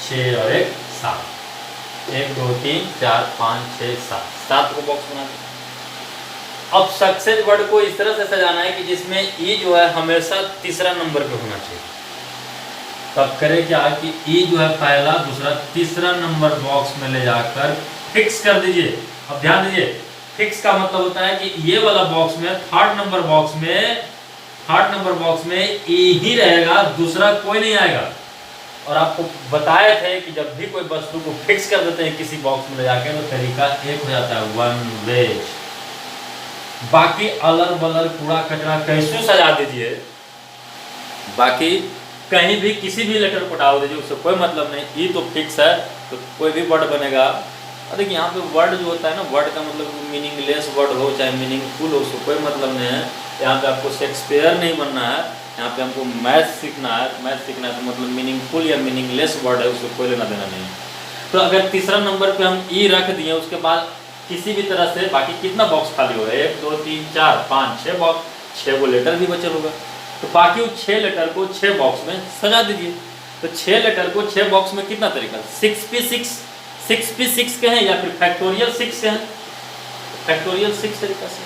6 और 1 7। 1 2 3 4 5 6 7, 7 को बॉक्स बना दें। अब सक्सेस वर्ड को इस तरह से सजाना है कि जिसमें ई जो है हमेशा तीसरा नंबर पे होना चाहिए। तब करें क्या कि ई जो है पहला दूसरा तीसरा नंबर बॉक्स में ले जाकर फिक्स कर दीजिए। अब ध्यान दीजिए, फिक्स का मतलब होता है कि ये वाला बॉक्स में 3rd नंबर बॉक्स में ई ही रहेगा, दूसरा कोई नहीं आएगा। और आपको बताए थे कि जब भी कोई वस्तु को फिक्स कर देते हैं किसी बॉक्स में ले जाकर तो तरीका एक हो जाता है, वन वेज। बाकी अलर बलर कूड़ा कचरा कैसे सजा दीजिए, बाकी कहीं भी किसी भी लेटर को डाल दीजिए, उससे कोई मतलब नहीं। ई तो फिक्स है तो कोई भी वर्ड बनेगा। और देखिए यहाँ पे वर्ड जो होता है ना, वर्ड का मतलब मीनिंगलेस वर्ड हो चाहे मीनिंगफुल हो, उसको कोई मतलब नहीं है। यहाँ पे आपको शेक्सपियर नहीं बनना है, यहाँ पे हमको मैथ सीखना है। मैथ सीखना है तो मतलब मीनिंगफुल या मीनिंगलेस वर्ड है, उसको कोई लेना देना नहीं है। तो अगर तीसरा नंबर पे हम ई रख दिए, उसके बाद किसी भी तरह से बाकी कितना बॉक्स खाली होगा, 1 2 3 4 5 6 बॉक्स, 6 को लेटर भी बचल होगा। तो बाकी 6 लेटर को 6 बॉक्स में सजा दीजिए। तो 6 लेटर को 6 बॉक्स में कितना तरीका, 6p6 के हैं या फिर फैक्टोरियल 6 के हैं, फैक्टोरियल 6 तरीका से।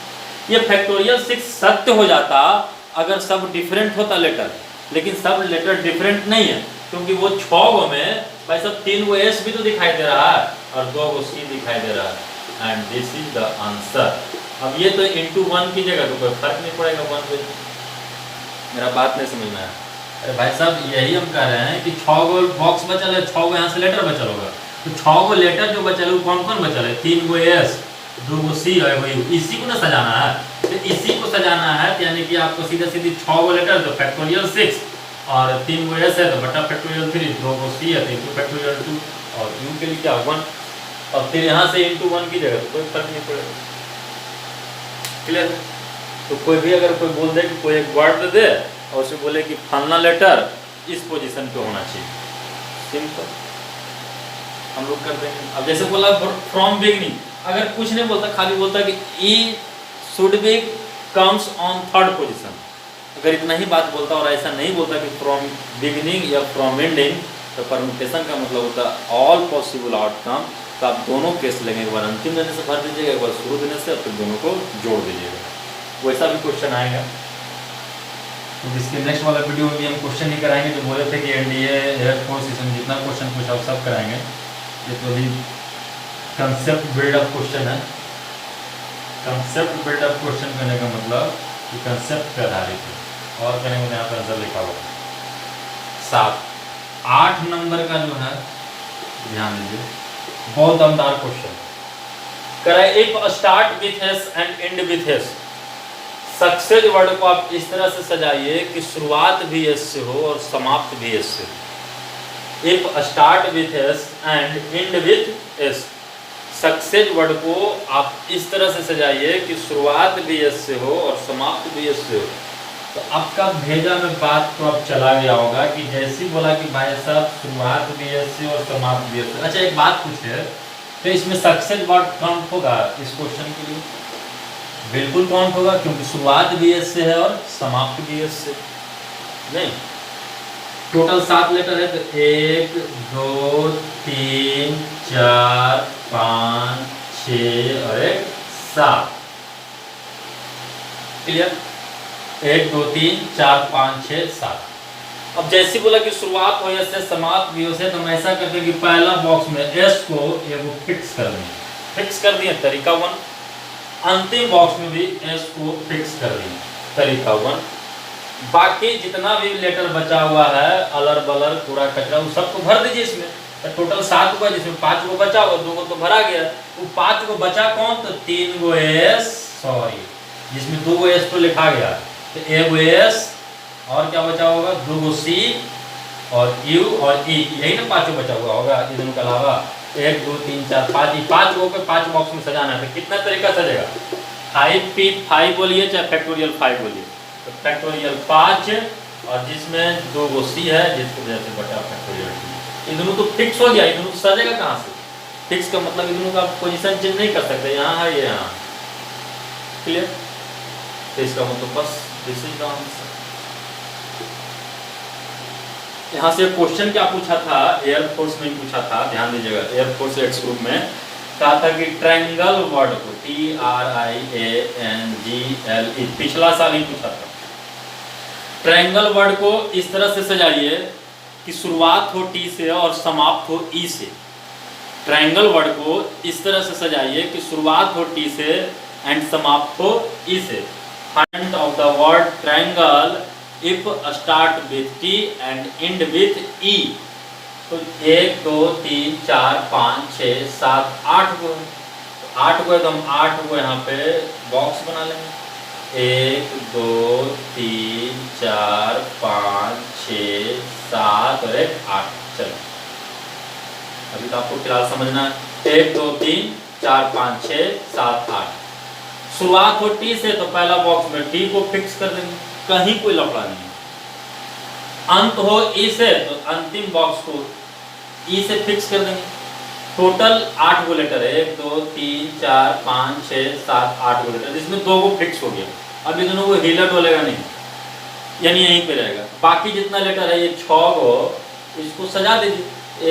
ये फैक्टोरियल 6 सत्य हो जाता अगर सब डिफरेंट होता लेटर, लेकिन सब लेटर डिफरेंट नहीं है, क्योंकि वो 6 गो में भाई सब 3 गो एस भी तो दिखाई दे रहा है और 2 गो सी दिखाई दे रहा है। And this is the answer. अब ये तो इंटू 1 की जगह तो कोई फर्क नहीं पड़ेगा 1 पे। मेरा बात नहीं समझ में आया? अरे भाई साहब यही हम कह रहे हैं कि 6 गो बॉक्स बचल है, 6 गो यहाँ से लेटर बचल होगा। तो 6 गो लेटर जो बचल है वो कौन कौन बचल है, 3 गो एस 2 गो सी है, वही इसी को ना सजाना है। तो इसी को सजाना है, यानी कि आपको सीधा सीधी 6 गो लेटर तो फैक्टोरियल 6 और 3 गो एस है तो बटा फैक्टोरियल 3, 2 गो सी है तो इंटू फैक्टोरियल 2 और यू के लिए क्या 1, और फिर यहाँ से इंटू 1 की जगह तो कोई फर्क नहीं पड़ेगा। क्लियर? तो कोई भी अगर कोई बोल दे कि कोई एक वर्ड दे और उसे बोले कि फलना लेटर इस पोजीशन पे होना चाहिए, सिंपल हम लोग कर देंगे। अब जैसे बोला फ्रॉम बिगनिंग, अगर कुछ नहीं बोलता, खाली बोलता कि E should be comes on 3rd position, अगर इतना ही बात बोलता और ऐसा नहीं बोलता कि फ्रॉम बिगनिंग या फ्रॉम एंडिंग, तो परम्यूटेशन का मतलब होता है ऑल पॉसिबल आउटकम। तो आप दोनों केस लेंगे, एक बार अंतिम देने से भर दीजिएगा, एक बार शुरू देने से, और फिर दोनों को जोड़ दीजिएगा। वैसा भी क्वेश्चन आएगा। तो इसके नेक्स्ट वाला वीडियो में भी हम क्वेश्चन ही कराएंगे, जो बोले थे कि एनडीए एयरफोर्स इसमें जितना क्वेश्चन पूछा वो सब कराएंगे। ये तो अभी कंसेप्ट बिल्डअप क्वेश्चन है। कंसेप्ट बिल्डअप क्वेश्चन करने का मतलब कि कंसेप्ट पे आधारित है, और कहने को यहाँ पर आंसर लिखा हुआ 7 8 नंबर का जो है, ध्यान दीजिए, बहुत दमदार क्वेश्चन करा। If start with S and end with S, success word को आप इस तरह से सजाइए कि शुरुआत भी एस से हो और समाप्त भी एस से हो। If start with S and end with S, success word को आप इस तरह से सजाइए कि शुरुआत भी एस से हो और समाप्त भी एस से हो। तो आपका भेजा में बात तो अब चला गया होगा कि जैसे बोला कि भाई साहब शुरुआत भी एस से और समाप्त भी एस से। अच्छा एक बात पूछे, तो इसमें सक्सेस वर्ड काउंट होगा इस क्वेश्चन के लिए? बिल्कुल काउंट होगा, क्योंकि शुरुआत भी एस से है और समाप्त भी एस से। नहीं, टोटल 7 लेटर है, तो 1 2 3 4 5 6 और 1 7। क्लियर? 1 2 3 4 5 6 7। अब जैसे बोला कि शुरुआत हो एस से समाप्त भी हो से, तो हम ऐसा करते हैं कि पहला बॉक्स में एस को एगो फिक्स कर देंगे। फिक्स कर दिए, तरीका 1। अंतिम बॉक्स में भी एस को फिक्स कर दिए, तरीका 1। बाकी जितना भी लेटर बचा हुआ है, अलर बलर पूरा कचरा, वो सबको भर दीजिए इसमें। तो टोटल 7 हुआ, जिसमें 5 को बचा हुआ, 2 को तो भरा गया। वो 5 को बचा कौन? तो 3 गो एस, सॉरी, जिसमें 2 गो एस तो लिखा गया, तो 1 गो एस और क्या बचा होगा? 2 गो सी और यू और ई, यही ना 5 बचा हुआ होगा इन दोनों के अलावा। 1 2 3 4 5, 5 गो पे 5 बॉक्स में सजाना है। तो कितना तरीका सजेगा? 5p5 बोलिए चाहे फैक्टोरियल 5 बोलिए, तो फैक्टोरियल 5, और जिसमें 2 गो सी है, जिसको वजह से बचा फैक्टोरियल 2। ये दोनों तो फिक्स हो गया, ये दोनों सजेगा कहाँ से? फिक्स का मतलब इन दोनों का पोजीशन चेंज नहीं कर सकते, यहाँ है ये यहाँ। क्लियर? तो इसका मतलब बस दिस इज द आंसर। यहाँ से क्वेश्चन क्या पूछा था? एयरफोर्स में पूछा था, ध्यान दीजिएगा। एयरफोर्स एक्स ग्रुप में कहा था कि ट्रायंगल वर्ड को TRIANGLE, पिछला साल ही पूछा था। ट्रायंगल वर्ड को इस तरह से सजाइए कि शुरुआत हो टी से और समाप्त हो ई से। ट्रायंगल वर्ड को इस तरह से सजाइए कि शुरुआत हो टी से एंड समाप्त हो ई से। Front of the word triangle if start with T and end with E. तो 1 2 3 4 5 6 7 8 गो, 8 गो, तो हम 8 गो यहाँ पे बॉक्स बना लेंगे। 1 2 3 4 5 6 7 और 1 8। चलो अभी तो आपको फिलहाल समझना है। 1 2 3 4 5 6 7 8। शुरुआत हो टी से, तो पहला बॉक्स में टी को फिक्स कर देंगे, कहीं कोई लफड़ा नहीं। अंत हो ई से, तो अंतिम बॉक्स को ई से फिक्स कर देंगे। टोटल 8 गो लेटर है, 1 2 3 4 5 6 7 8 गो लेटर, जिसमें 2 गो फिक्स हो गया। अब ये दोनों को हिला डोलेगा नहीं, यानी यहीं पे रहेगा। बाकी जितना लेटर है, ये 6 गो, इसको सजा दीजिए।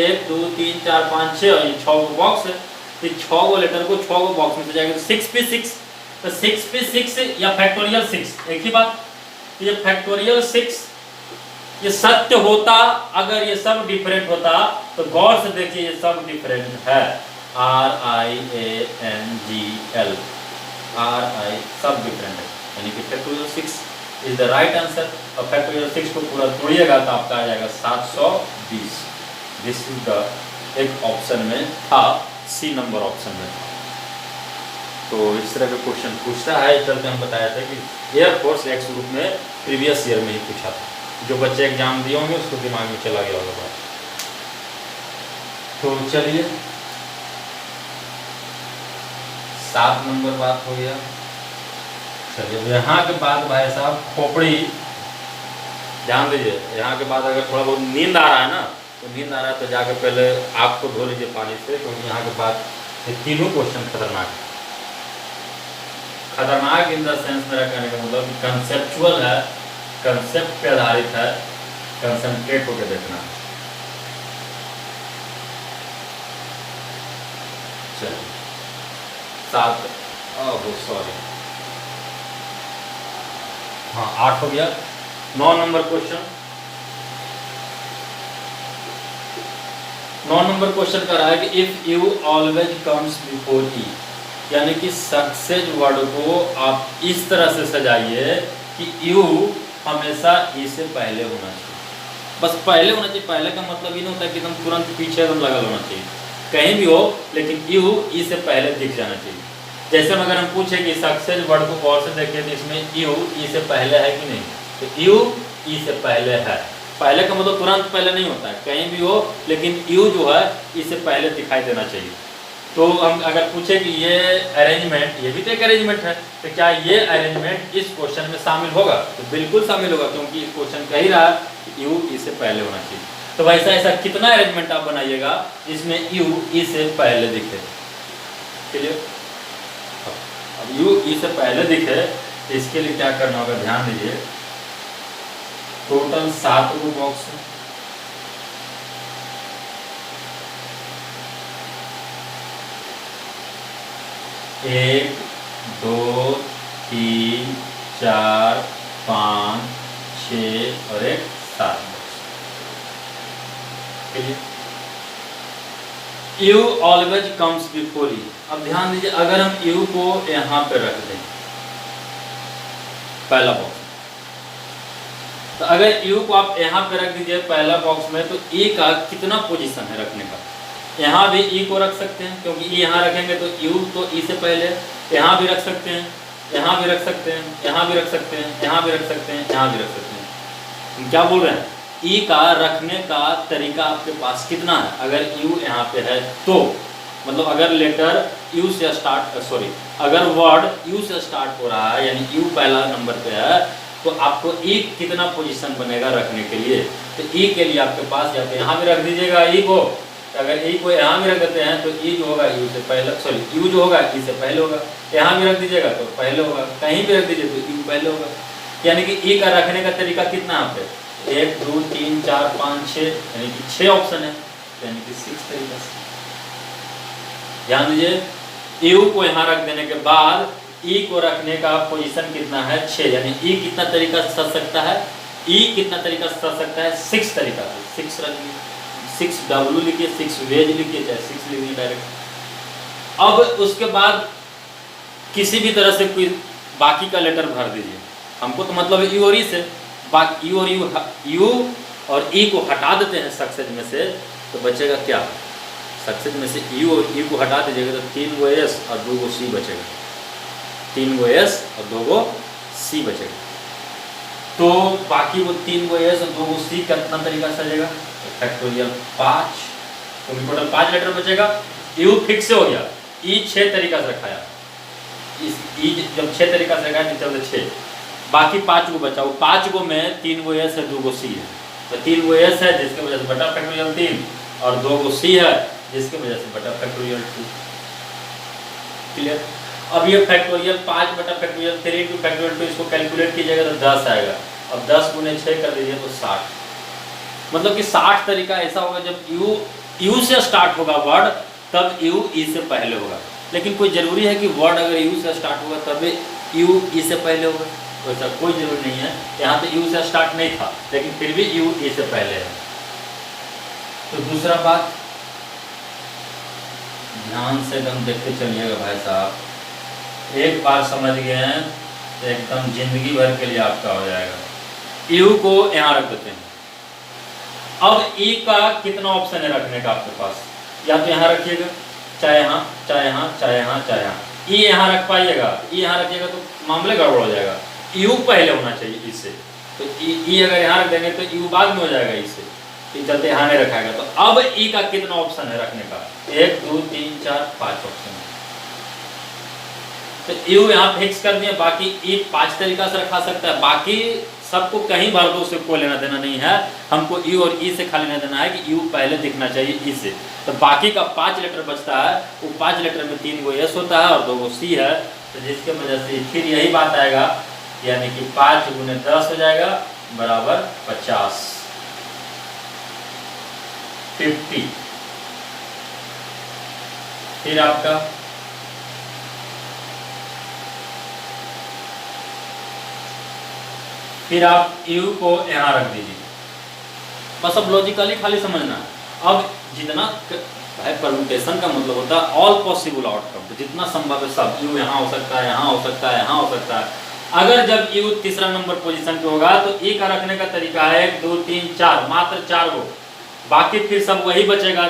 1 2 3 4 5 6, और ये 6 गो बॉक्स है, तो 6 गो लेटर को 6 गो बॉक्स में सजाएंगे। 6p6, तो 6p6 या फैक्टोरियल 6 एक ही बात। तो ये फैक्टोरियल 6 ये सत्य होता अगर ये सब डिफरेंट होता, तो गौर से देखिए ये सब डिफरेंट है। RIANGL, RI सब डिफरेंट है, यानी कि factorial 6 is the right answer. और फैक्टोरियल 6 को पूरा तोड़िएगा तो आपका आ जाएगा 720। दिस इज द एक ऑप्शन में था, सी नंबर ऑप्शन में था। तो इस तरह का क्वेश्चन पूछता है। चलते हम बताया था कि एयरफोर्स एक्स ग्रुप में प्रीवियस ईयर में ही पूछा था। जो बच्चे एग्जाम दिए होंगे उसको दिमाग में चला गया होगा बात। तो चलिए 7 नंबर बात हो गया। चलिए यहाँ के बाद भाई साहब खोपड़ी, ध्यान दीजिए। यहाँ के बाद अगर थोड़ा बहुत नींद आ रहा है ना, तो नींद आ रहा है तो जाकर पहले आँख को धो लीजिए पानी से, क्योंकि यहाँ के बाद ये तीनों क्वेश्चन खतरनाक है। खतरनाक इन द सेंस, मेरा कहने का मतलब कंसेप्चुअल है, कंसेप्ट पे आधारित है, कंसंट्रेट होकर देखना। चलिए 7, ओह सॉरी, हाँ 8 हो गया। 9 नंबर क्वेश्चन, 9 नंबर क्वेश्चन कर रहा है कि if U always comes before E, यानी कि सक्सेस वर्ड को आप इस तरह से सजाइए कि यू हमेशा ई से पहले होना चाहिए। बस पहले होना चाहिए, पहले का मतलब ये नहीं होता कि एकदम तुरंत पीछे एकदम लगा होना चाहिए, कहीं भी हो लेकिन यू ई से पहले दिख जाना चाहिए। जैसे अगर हम पूछे कि सक्सेस वर्ड को गौर से देखें तो इसमें यू ई से पहले है कि नहीं, तो यू ई से पहले है। पहले का मतलब तुरंत पहले नहीं होता है, कहीं भी हो लेकिन यू जो है ई से पहले दिखाई देना चाहिए। तो हम अगर पूछे कि ये अरेंजमेंट, ये भी तो एक अरेंजमेंट है, तो क्या ये अरेंजमेंट इस क्वेश्चन में शामिल होगा, तो बिल्कुल शामिल होगा, क्योंकि इस क्वेश्चन कह ही रहा है यू ई से पहले होना चाहिए। तो वैसा ऐसा कितना अरेंजमेंट आप बनाइएगा जिसमें यू ई से पहले दिखे। चलिए अब यू ई से पहले दिखे तो इसके लिए क्या करना होगा, ध्यान दीजिए। टोटल 7 गो बॉक्स है, एक, दो, तीन, चार, 5, 6 और एक 7 box. You always comes before you. अब ध्यान दीजिए, अगर हम यू को यहाँ पे रख दें पहला बॉक्स, तो अगर यू को आप यहाँ पे रख दीजिए पहला बॉक्स में, तो ई का कितना पोजीशन है रखने का। यहाँ भी ई को रख सकते हैं, क्योंकि ई यहाँ रखेंगे तो यू तो ई से पहले, यहाँ भी रख सकते हैं, यहाँ भी रख सकते हैं, यहाँ भी रख सकते हैं, यहाँ भी रख सकते हैं, यहाँ भी रख सकते हैं। हम क्या बोल रहे हैं, ई का रखने का तरीका आपके पास कितना है। अगर यू यहाँ पे है तो मतलब अगर लेटर यू से स्टार्ट, सॉरी अगर वर्ड यू से स्टार्ट हो रहा है यानी यू पहला नंबर पे है, तो आपको ई कितना पोजीशन बनेगा रखने के लिए। तो ई के लिए आपके पास या तो यहाँ भी रख दीजिएगा ई को, अगर ई को यहाँ भी रख देते हैं तो ई जो होगा यू से पहले, सॉरी यू जो होगा ई से पहले होगा, यहाँ भी रख दीजिएगा तो पहले होगा, कहीं भी रख दीजिए तो यू पहले होगा। यानी कि ई का रखने का तरीका कितना है आपके, 1 2 3 4 5 6, यानी कि 6 ऑप्शन है, यानी कि 6 तरीका से। ध्यान दीजिए यू को यहाँ रख देने के बाद ई को रखने का पोजीशन कितना है 6, यानी ई कितना तरीका से सज सकता है, ई कितना तरीका से सज सकता है 6 तरीका से। 6 रख लीजिए, 6 डब्ल्यू लिखिए, 6 वेज लिखिए, चाहे 6 लिखिए डायरेक्ट। अब उसके बाद किसी भी तरह से कोई बाकी का लेटर भर दीजिए, हमको तो मतलब यू और ई से, बाकी यू और यू और ई को हटा देते हैं सक्सेस में से, तो बचेगा क्या, सक्सेस में से यू और ई को हटा दीजिएगा तो 3 गो एस और 2 गो सी बचेगा, 3 गो एस और 2 गो सी बचेगा। तो बाकी वो 3 गो एस और 2 गो सी कितना तरीका से सजेगा, फैक्टोरियल 5, तो टोटल 5 लेटर बचेगा। यू फिक्स हो गया, ई 6 तरीका से रखाया, इस ई जब 6 तरीका से रखा है तो 6, बाकी 5 गो बचा, वो 5 गो में 3 गो एस है 2 गो सी है, तो 3 गो एस है जिसके वजह से बटा फैक्टोरियल 3 और 2 गो सी है जिसके वजह से बटा फैक्टोरियल 2। क्लियर। अब ये फैक्टोरियल 5 बटा फैक्टोरियल 3 टू फैक्टोरियल 2 इसको कैलकुलेट कीजिएगा तो 10 आएगा। अब 10 गुने 6 कर दीजिए तो 60, मतलब कि 60 तरीका ऐसा होगा जब यू से स्टार्ट होगा वर्ड तब यू ई से पहले होगा। लेकिन कोई ज़रूरी है कि वर्ड अगर यू से स्टार्ट होगा तब यू ई से पहले होगा, तो ऐसा कोई ज़रूरी नहीं है। यहाँ तो यू से स्टार्ट नहीं था लेकिन फिर भी यू ई से पहले है। तो दूसरा बात ध्यान से एकदम देखते चलिएगा भाई साहब, एक बार समझ गए हैं तो एकदम जिंदगी भर के लिए आपका हो जाएगा। यू को यहाँ रख देते हैं। अब ई का कितना ऑप्शन है रखने का आपके पास, या तो यहाँ रखिएगा, चाहे यहाँ चाहे यहाँ चाहे यहाँ चाहे यहाँ, ई यहाँ रख पाइएगा, ई यहाँ रखिएगा तो मामले गड़बड़ हो जाएगा। यू पहले होना चाहिए इससे, तो ई अगर यहाँ रख देंगे तो यू बाद में हो जाएगा इससे, तो चलते यहाँ नहीं रखाएगा। तो अब ई का कितना ऑप्शन है रखने का, 1 2 3 4 5 ऑप्शन है। तो यू यहाँ फिक्स कर दिया, बाकी ई 5 तरीका से रखा सकता है, बाकी सबको कहीं भर दो, उससे कोई लेना देना नहीं है। हमको यू और ई से खाली लेना देना है कि यू पहले दिखना चाहिए ई से। तो बाकी का 5 लेटर बचता है, वो 5 लेटर में 3 गो एस होता है और 2 गो सी है, तो जिसके वजह से फिर यही बात आएगा, यानी कि 5 गुने 10 हो जाएगा बराबर 50, 50। फिर आपका फिर आप यू को यहाँ रख दीजिए। बस अब लॉजिकली खाली समझना है। अब जितना है परम्यूटेशन का मतलब होता है ऑल पॉसिबल आउटकम, तो जितना संभव है सब, यू यहाँ हो सकता है, यहाँ हो सकता है, यहाँ हो सकता है। अगर जब यू तीसरा नंबर पोजीशन पे होगा तो ई का रखने का तरीका है 1 2 3 4, मात्र 4 गो, बाकी फिर सब वही बचेगा।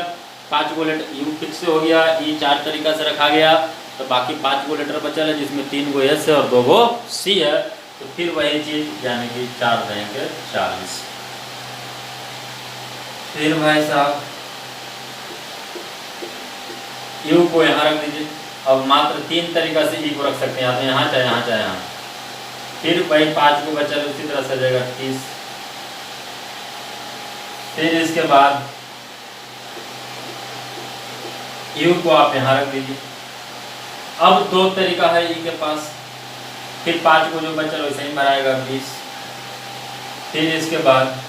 5 गो लेटर यू फिक्स हो गया, ई 4 तरीका से रखा गया, तो बाकी 5 गो लेटर बचा है जिसमें 3 गो एस है और 2 गो सी है, तो फिर वही चीज यानी कि 4 देंगे 40। फिर भाई साहब यू को यहाँ रख दीजिए। अब मात्र 3 तरीका से ई को रख सकते हैं, या तो यहाँ चाहे यहाँ चाहे यहाँ। फिर वही 5 को बचा उसी तरह से जाएगा 30। फिर इसके बाद यू को आप यहाँ रख दीजिए। अब 2 तरीका है ई के पास, फिर 5 को जो बचा वैसे ही बनाएगा 20। फिर इसके बाद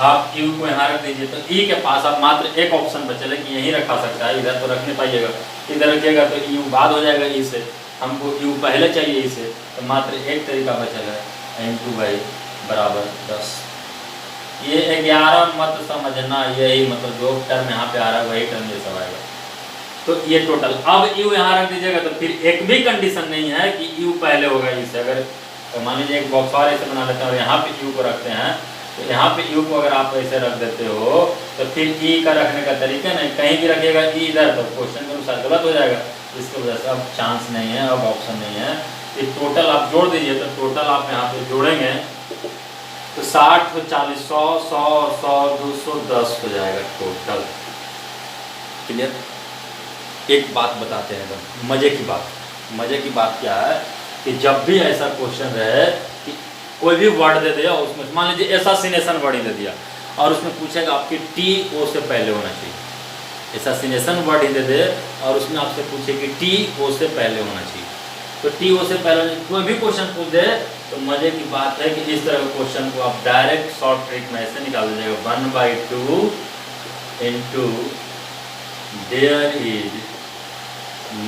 आप यू को यहाँ रख दीजिए, तो ई के पास अब मात्र एक ऑप्शन बचा है कि यहीं रखा सकता है, इधर तो रख नहीं पाइएगा, इधर रखिएगा तो यू बाद हो जाएगा ई से, हमको यू पहले चाहिए ई से, तो मात्र एक तरीका बचा है n2 बराबर 10। ये 11 मत समझना, यही मतलब जो टर्म यहाँ पे आ रहा है वही टर्म ये सब आएगा। तो ये टोटल, अब यू यहाँ रख दीजिएगा तो फिर एक भी कंडीशन नहीं है कि यू पहले होगा ई से। अगर तो मान लीजिए एक बॉक्स और ऐसे बना लेते हैं और यहाँ पे यू को रखते हैं, तो यहाँ पे यू को अगर आप ऐसे रख देते हो तो फिर ई का रखने का तरीका नहीं, कहीं भी रखिएगा ई इधर तो क्वेश्चन के अनुसार गलत हो जाएगा। इसकी वजह से अब चांस नहीं है, अब ऑप्शन नहीं है। ये टोटल आप जोड़ दीजिए, तो टोटल आप यहाँ पे जोड़ेंगे तो 60 तो 40 100 100 100 210 हो जाएगा टोटल। क्लियर? एक बात बताते हैं एकदम मजे की बात। मजे की बात क्या है कि जब भी ऐसा क्वेश्चन रहे कि कोई भी वर्ड दे दिया उसमें, मान लीजिए एसासिनेशन वर्ड ही दे दिया और उसमें पूछेगा आपकी टी ओ से पहले होना चाहिए। एसासिनेशन वर्ड ही दे दे और उसमें आपसे पूछे कि टी ओ से पहले होना चाहिए, तो टी ओ से पहले कोई भी क्वेश्चन पूछ दे तो मजे की बात है कि इस तरह के क्वेश्चन को आप डायरेक्ट शॉर्ट ट्रिक में ऐसे निकाल दीजिएगा 1/2 into there is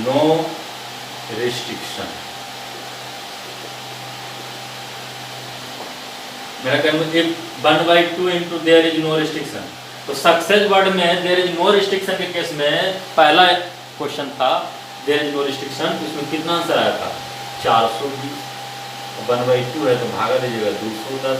no restriction। मेरा कहना है 1/2 into there is no restriction, तो सक्सेस वर्ड में there is no restriction के केस में पहला क्वेश्चन था there is no restriction, इसमें कितना आंसर आया था 420। 1/2 है तो भागा दीजिएगा 210,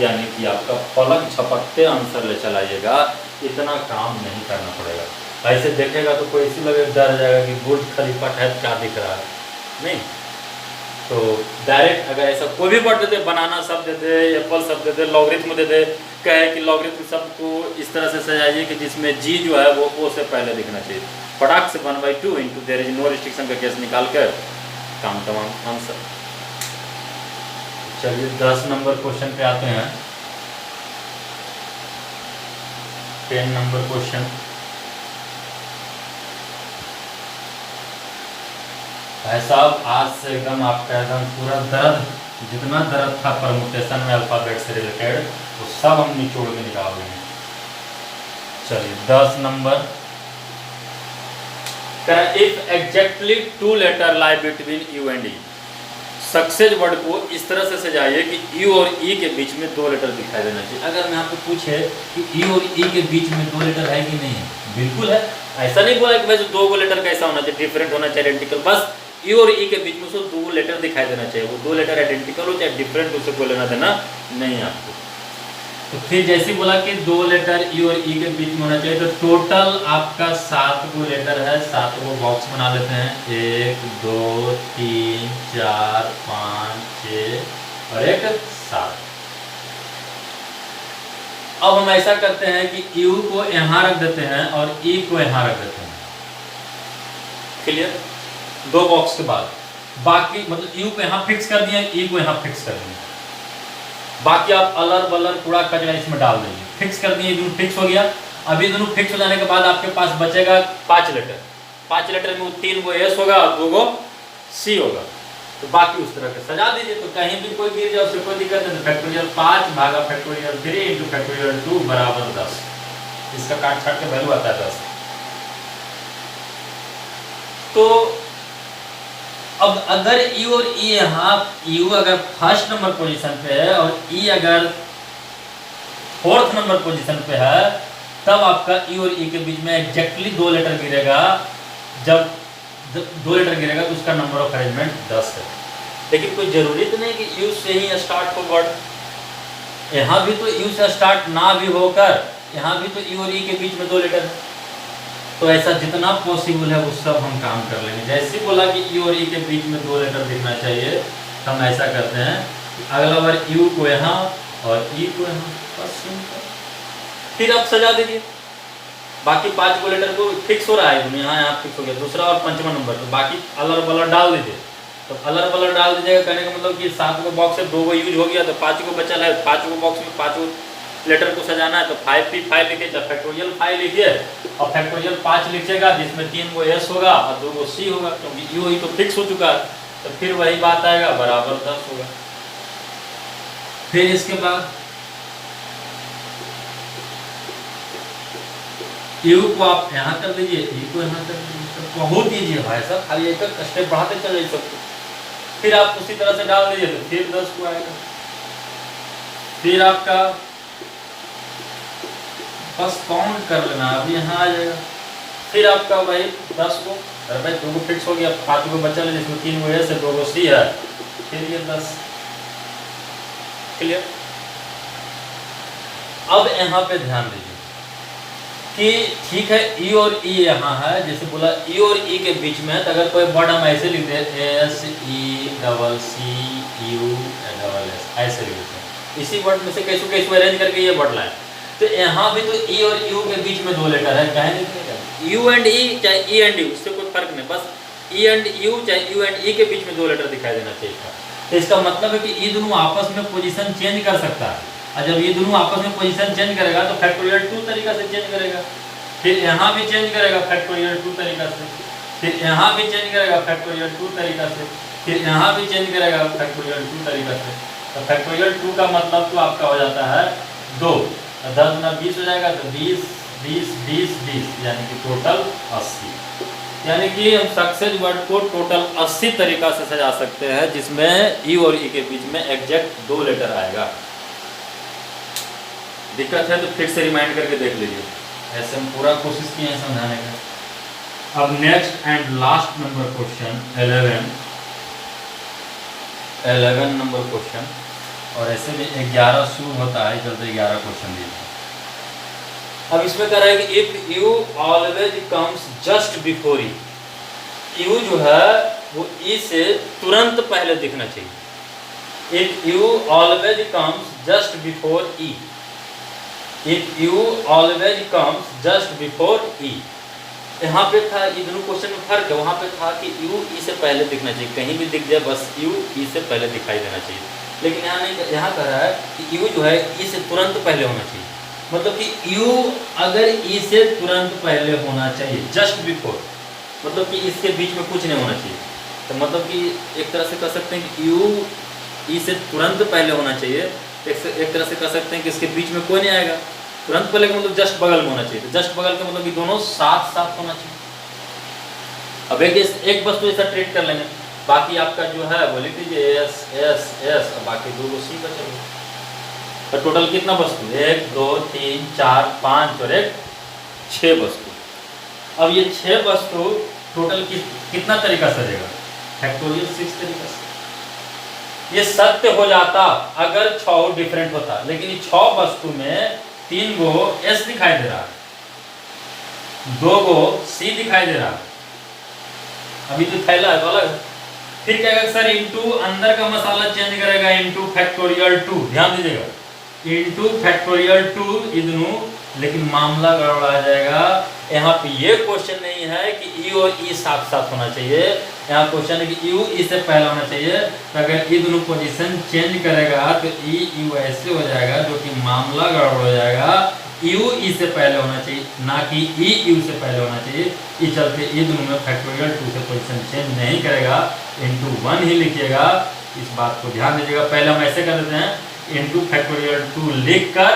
यानी कि आपका पलक झपकते आंसर ले चलाइएगा, इतना काम नहीं करना पड़ेगा। ऐसे देखेगा तो कोई इसी लगे डर जाएगा कि बुर्ज खलीफा टाइप क्या दिख रहा है, नहीं। तो डायरेक्ट अगर ऐसा कोई भी वर्ड देते, बनाना शब्द देते, एप्पल शब्द देते, लॉगरिथम दे दे, कहे कि लॉगरिथम शब्द को इस तरह से सजाइए कि जिसमें जी जो है वो ओ से पहले दिखना चाहिए, फटाक से 1/2 into there is no restriction का केस निकाल कर काम तमाम आंसर। चलिए 10 नंबर क्वेश्चन पे आते हैं। 10 नंबर क्वेश्चन, भाई साहब आज से एकदम आपका एकदम पूरा दर्द, जितना दर्द था परमुटेशन में अल्फाबेट से रिलेटेड वो सब हम निचोड़ के निकाल देंगे। चलिए 10 number, if exactly 2 letter lie between U and E. Success word को इस तरह से सजाइए कि यू और ई के बीच में 2 लेटर दिखाई देना चाहिए। अगर मैं आपको पूछे कि यू और ई के बीच में 2 लेटर है कि नहीं है, बिल्कुल है। ऐसा नहीं बोला कि भाई 2 लेटर कैसा होना चाहिए, डिफरेंट होना चाहिए, आइडेंटिकल, बस यू और ई के बीच में उसको 2 लेटर दिखाई देना चाहिए। वो 2 लेटर आइडेंटिकल हो चाहे डिफरेंट, उससे कोई लेना देना नहीं है आपको। तो फिर जैसे बोला कि 2 लेटर यू और ई के बीच में होना चाहिए, तो टोटल आपका 7 गो लेटर है, 7 गो बॉक्स बना लेते हैं, 1 2 3 4 5 6 और 1 7। अब हम ऐसा करते हैं कि यू को यहाँ रख देते हैं और ई को यहाँ रख देते हैं। क्लियर? 2 बॉक्स के बाद बाकी मतलब यू को यहाँ फिक्स कर दिए, ई को यहाँ फिक्स कर दिए, बाकी आप अलर बलर पूरा कचरा इसमें डाल देंगे। फिक्स कर दिए, दोनों फिक्स हो गया। अभी दोनों फिक्स हो जाने के बाद आपके पास बचेगा 5 लेटर। 5 लेटर में 3 गो एस होगा और 2 गो सी होगा, तो बाकी उस तरह के सजा दीजिए। तो कहीं भी कोई गिर जाए उससे कोई दिक्कत नहीं। फैक्टोरियल 5 भागा फैक्टोरियल 3 इंटू फैक्टोरियल 2 बराबर 10। इसका काट छाट के वैल्यू आता है 10। तो अब अगर यू और ई यहाँ, यू अगर फर्स्ट नंबर पोजीशन पे है और ई अगर फोर्थ नंबर पोजीशन पे है, तब आपका ई और ई के बीच में एग्जैक्टली 2 लेटर गिरेगा। जब 2 लेटर गिरेगा तो उसका नंबर ऑफ अरेंजमेंट 10 है। लेकिन कोई जरूरी तो नहीं कि यू से ही स्टार्ट हो वर्ड, यहाँ भी तो यू से स्टार्ट ना भी होकर यहाँ भी तो यू और ई के बीच में 2 लेटर है। तो ऐसा जितना पॉसिबल है वो सब हम काम कर लेंगे। जैसे बोला कि यू और ई के बीच में 2 लेटर दिखना चाहिए, हम ऐसा करते हैं अगला बार यू को यहाँ और ई को यहाँ, बस सिंपल। फिर आप सजा दीजिए, बाकी 5 को लेटर को फिक्स हो रहा है, यहाँ फिक्स हो गया, दूसरा और 5वां नंबर, तो बाकी अलर बलर डाल दीजिए। तो अलर बलर डाल दीजिएगा, कहने का मतलब कि 7 को बॉक्स से 2 को यूज हो गया तो 5 को बचल है, 5 को बॉक्स में 5 लेटर को सजाना है, तो 5P5 लिखिए, जब फैक्टोरियल 5 लिखिए और फैक्टोरियल 5 लिखिएगा जिसमें 3 को S होगा और 2 को C होगा, क्योंकि यू ही तो फिक्स हो चुका है। तो फिर वही बात आएगा, बराबर 10 होगा। फिर इसके बाद यू को आप यहाँ कर लीजिए, ई को यहाँ कर लीजिए, बहुत ईजी भाई साहब, खाली एक स्टेप बढ़ाते चले सकते। फिर आप उसी तरह से डाल दीजिए तो फिर 10 को आएगा। फिर आपका बस काउंट कर लेना, अब यहाँ आ जाएगा। फिर आपका वही 10 को, अरे भाई 2 को फिक्स हो गया, 5 को बचा ले, जिसमें 3 को S है, 2 को C है, फिर ये 10। क्लियर? अब यहाँ पे ध्यान दीजिए कि ठीक है ई और ई यहाँ है, जैसे बोला ई और ई के बीच में, तो अगर कोई वर्ड हम ऐसे लिख दे SECUS ऐसे लिख देते हैं, इसी वर्ड में से कैसे कैसे अरेंज करके ये वर्ड लाए। तो यहाँ भी तो ई और यू के बीच में 2 लेटर है, कहें नहीं यू एंड ई चाहे ई एंड यू, उससे कोई फर्क नहीं, बस ई एंड यू चाहे यू एंड ई के बीच में 2 लेटर दिखाई देना चाहिए था। तो इसका मतलब है कि ये दोनों आपस में पोजीशन चेंज कर सकता है, और जब ये दोनों आपस में पोजीशन चेंज करेगा तो फैक्टोरियल 2 तरीका से चेंज करेगा, फिर यहाँ भी चेंज करेगा फैक्टोरियल 2 तरीका से, फिर यहाँ भी चेंज करेगा फैक्टोरियल 2 तरीका से, फिर यहाँ भी चेंज करेगा फैक्टोरियल 2 तरीका से। तो फैक्टोरियल 2 का मतलब तो आपका हो जाता है 2, 10 गुना 20 हो जाएगा, तो 20 20 20 20 यानी कि टोटल 80। यानी कि हम सक्सेस वर्ड को टोटल 80 तरीका से सजा सकते हैं, जिसमें ई और ई के बीच में एग्जैक्ट 2 लेटर आएगा। दिक्कत है तो फिर से रिमाइंड करके देख लीजिए, ऐसे हम पूरा कोशिश किए हैं समझाने का। अब next and last number question 11 number question, और ऐसे में 11 शुरू होता है, चलते 11 क्वेश्चन दिए। अब इसमें कह रहा है कि if U always comes just before E, U जो है वो ई से तुरंत पहले दिखना चाहिए। If U always comes just before E, if U always comes just before E, यहाँ पे था, ये दोनों क्वेश्चन में फर्क है, वहाँ पे था कि यू ई से पहले दिखना चाहिए, कहीं भी दिख जाए बस यू ई से पहले दिखाई देना चाहिए। लेकिन यहाँ नहीं, यहाँ कह रहा है कि यू जो है ई से तुरंत पहले होना चाहिए, मतलब कि यू अगर ई से तुरंत पहले होना चाहिए, जस्ट बिफोर, मतलब कि इसके बीच में कुछ नहीं होना चाहिए। तो मतलब कि एक तरह से कह सकते हैं कि यू ई से तुरंत पहले होना चाहिए, एक तरह से कह सकते हैं कि इसके बीच में कोई नहीं आएगा। तुरंत पहले का मतलब जस्ट बगल में होना चाहिए, तो जस्ट बगल का मतलब कि दोनों साथ साथ होना चाहिए। अब एक वस्तु ऐसा ट्रीट कर लेंगे, बाकी आपका जो है वो लिख दीजिए एस एस एस, और बाकी 2 को सी बचेगा। तो टोटल कितना वस्तु, 1 2 3 4 5 और 1 6 वस्तु। अब ये 6 वस्तु टोटल कितना तरीका सजेगा, फैक्टोरियल 6 तरीका से। ये सत्य हो जाता अगर 6 डिफरेंट होता, लेकिन ये 6 वस्तु में 3 को एस दिखाई दे रहा, 2 को सी दिखाई दे रहा, अभी तो थैला है तो अलग। फिर क्या कहेगा सर, इनटू अंदर का मसाला चेंज करेगा, इनटू फैक्टोरियल 2, ध्यान दीजिएगा, इनटू फैक्टोरियल 2 इदनू, लेकिन मामला गड़बड़ा जाएगा। यहाँ पे ये क्वेश्चन नहीं है कि ई और ई साथ साथ होना चाहिए, यहाँ क्वेश्चन है कि यू ई से पहले होना चाहिए। तो अगर ई दोनों पोजीशन चेंज करेगा तो ई यू ऐसे हो जाएगा, जो कि मामला गड़बड़ हो जाएगा। यू ई से पहले होना चाहिए, ना कि ई यू से पहले होना चाहिए। इस चलते ई दोनों में फैक्टोरियल 2 से पोजीशन चेंज नहीं करेगा, इनटू 1 ही लिखिएगा। इस बात को ध्यान दीजिएगा। पहले हम ऐसे कर देते हैं, इनटू फैक्टोरियल 2 लिख कर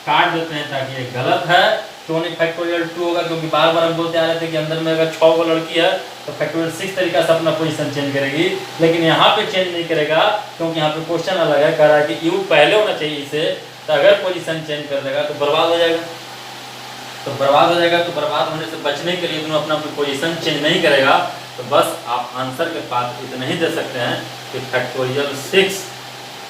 काट देते हैं ताकि ये गलत है, क्यों नहीं फैक्टोरियल 2 होगा? क्योंकि बार बार हम बोलते आ रहे थे कि अंदर में अगर 6 लड़की है तो फैक्टोरियल 6 तरीका से अपना पोजीशन चेंज करेगी, लेकिन यहाँ पे चेंज नहीं करेगा क्योंकि यहाँ पे क्वेश्चन अलग है, कह रहा है कि यू पहले होना चाहिए इसे, तो अगर पोजीशन चेंज कर देगा तो बर्बाद हो जाएगा। तो बर्बाद हो जाएगा, तो बर्बाद होने से बचने के लिए दोनों अपना पोजीशन चेंज नहीं करेगा। तो बस आप आंसर के पास इतना ही दे सकते हैं कि फैक्टोरियल 6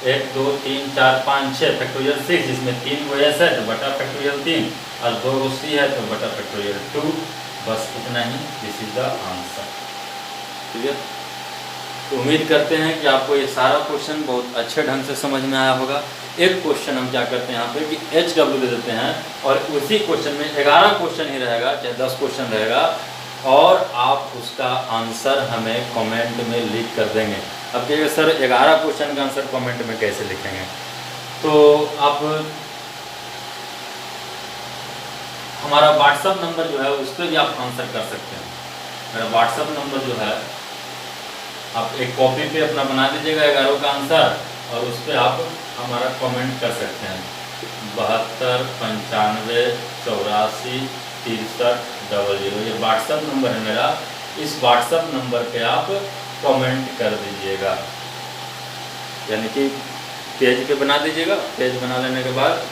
1 2 3 4 5 6 फैक्टोरियल 6, जिसमें 3 गो एस है तो बटा फैक्टोरियल 3 और 2 गो सी है तो बटा फैक्टोरियल 2। बस इतना ही, this is the answer. Clear? तो उम्मीद करते हैं कि आपको ये सारा क्वेश्चन बहुत अच्छे ढंग से समझ में आया होगा। एक क्वेश्चन हम क्या करते हैं यहाँ पे कि HW दे देते हैं और उसी क्वेश्चन में 11 क्वेश्चन ही रहेगा, चाहे 10 क्वेश्चन रहेगा, और आप उसका आंसर हमें कमेंट में लिख कर देंगे। अब कहिएगा सर 11 क्वेश्चन का आंसर कमेंट में कैसे लिखेंगे? तो आप हमारा व्हाट्सअप नंबर जो है उस पर भी आप आंसर कर सकते हैं। मेरा व्हाट्सअप नंबर जो है आप एक कॉपी पे अपना बना दीजिएगा 11 का आंसर और उस पर आप हमारा कमेंट कर सकते हैं 72 95 84 63 00। ये व्हाट्सअप नंबर है मेरा, इस व्हाट्सअप नंबर पे आप कमेंट कर दीजिएगा, यानी कि पेज पे बना दीजिएगा। पेज बना लेने के बाद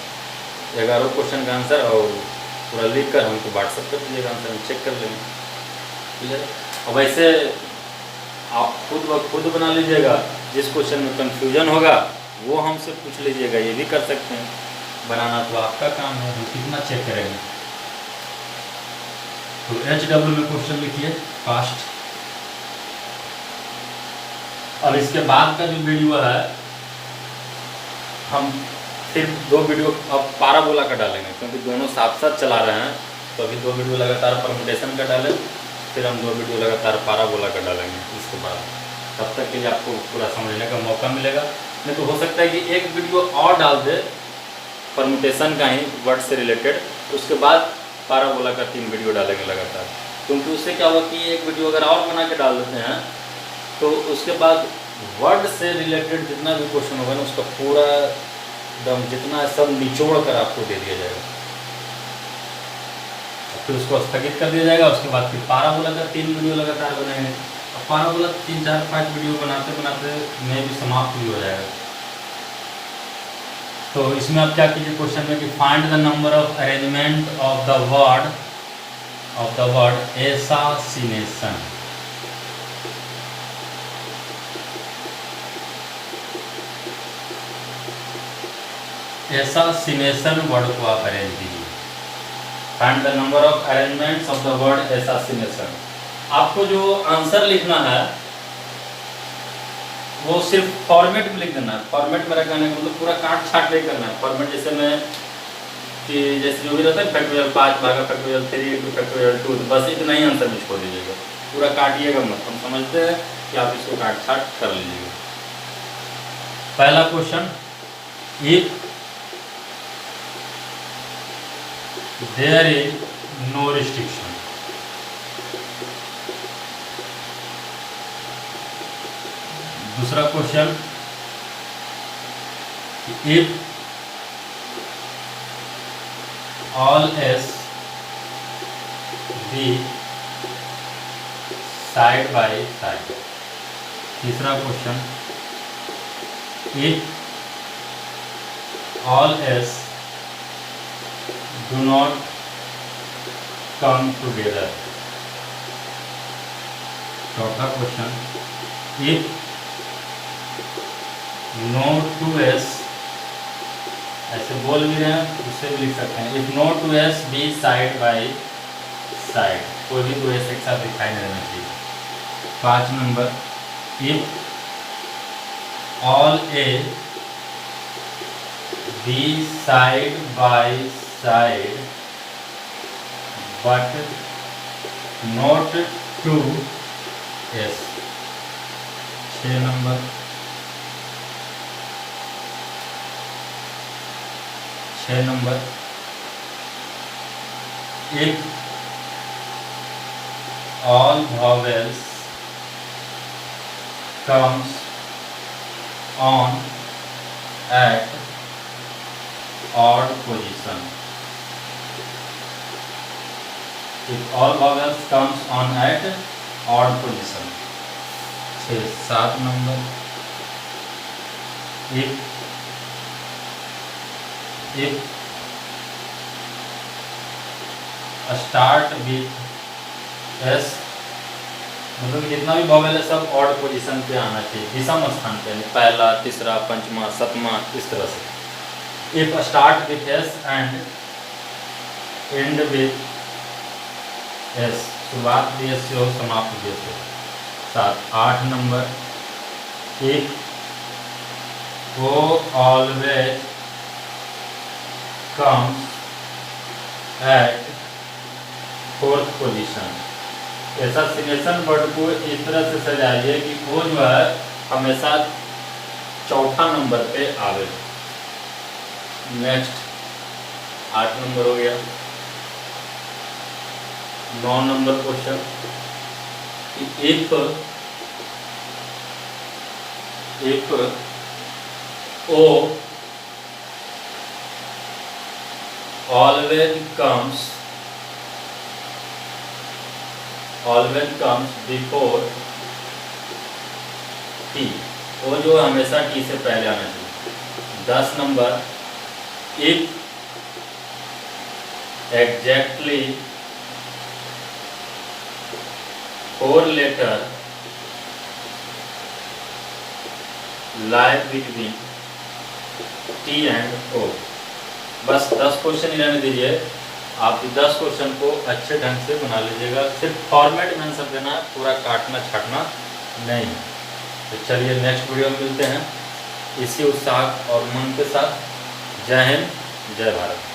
11 क्वेश्चन का आंसर और पूरा लिख कर हमको व्हाट्सअप कर दीजिएगा, आंसर हम चेक कर लेंगे। ठीक है? और वैसे आप खुद ब खुद बना लीजिएगा, जिस क्वेश्चन में कंफ्यूजन होगा वो हमसे पूछ लीजिएगा, ये भी कर सकते हैं। बनाना तो आपका काम है, हम कितना चेक करेंगे। तो HW में क्वेश्चन लिखिए फास्ट। और इसके बाद का जो वीडियो है हम फिर 2 वीडियो अब पाराबोला का डालेंगे, क्योंकि दोनों साथ साथ चला रहे हैं। तो अभी 2 वीडियो लगातार परमुटेशन का डालें, फिर हम 2 वीडियो लगातार पाराबोला का डालेंगे इसके बाद। तब तक के लिए आपको पूरा समझने का मौका मिलेगा। नहीं तो हो सकता है कि एक वीडियो और डाल दे परमुटेशन का ही वर्ड से रिलेटेड, उसके बाद पाराबोला का 3 वीडियो डालेंगे लगातार। क्योंकि उससे क्या होगा कि एक वीडियो अगर और बना के डाल देते हैं तो उसके बाद वर्ड से रिलेटेड जितना भी क्वेश्चन होगा ना उसका पूरा एकदम जितना सब निचोड़ कर आपको दे दिया जाएगा, फिर उसको स्थगित कर दिया जाएगा। उसके बाद फिर पाराबोला का 3 वीडियो लगातार बनाएंगे। और पाराबोला 3 4 5 वीडियो बनाते बनाते में भी समाप्त भी हो जाएगा। तो इसमें आप क्या कीजिए क्वेश्चन में कि find the number of arrangement of the word assassination. Assassination word को आप अरेंज कीजिए। Find the number of arrangements of the word assassination. आपको जो आंसर लिखना है वो सिर्फ फॉर्मेट में लिख देना है। फॉर्मेट मेरा कहने का मतलब पूरा काट छाट नहीं करना है। फॉर्मेट जैसे मैं कि जैसे जो भी रहता है फैक्टोरियल 5 भागा फैक्टोरियल 3 इंटू फैक्टोरियल 2, तो बस इतना ही आंसर में छोड़ दीजिएगा, पूरा काटिएगा मत। हम समझते हैं कि आप इसको काट छाट कर लीजिएगा। पहला question, if there is no restriction. दूसरा question, if all S be side by side. तीसरा question, if all S do not come together. चौथा question, if no two S, ऐसे बोल भी रहे हैं उससे भी लिख सकते हैं, if no two S be side by side, कोई भी 2 एस एक साथ दिखाई देना चाहिए। 5 number, if all A be side by side but not two S. 6 number, 6 number, if all vowels comes on at odd position। If all vowels comes on at odd position. 7 number, if start with S, मतलब जितना भी वॉवेल है सब ऑड पोजीशन पे आना चाहिए, विषम स्थान पे, पहला, तीसरा, पंचमा, सतमा, इस तरह से। If start with S and end with S, शुरुआत भी एस से हो, समाप्त भी एस हो। 8 नंबर, इफ वो always comes at 4th position. ऐसा सिनेशन वर्ड को इस तरह से सजाइए कि वो जो है हमेशा 4था नंबर पे आवे। नेक्स्ट 8 नंबर हो गया। 9 number question, if O always comes before T, वो जो हमेशा टी से पहले आना चाहिए। 10 number, if exactly 4 letter lie between T and O. बस 10 क्वेश्चन ही रहने दीजिए, आप 10 क्वेश्चन को अच्छे ढंग से बना लीजिएगा। सिर्फ फॉर्मेट में आंसर देना, पूरा काटना छाटना नहीं। तो चलिए नेक्स्ट वीडियो में मिलते हैं इसी उत्साह और मन के साथ। जय हिंद, जय भारत।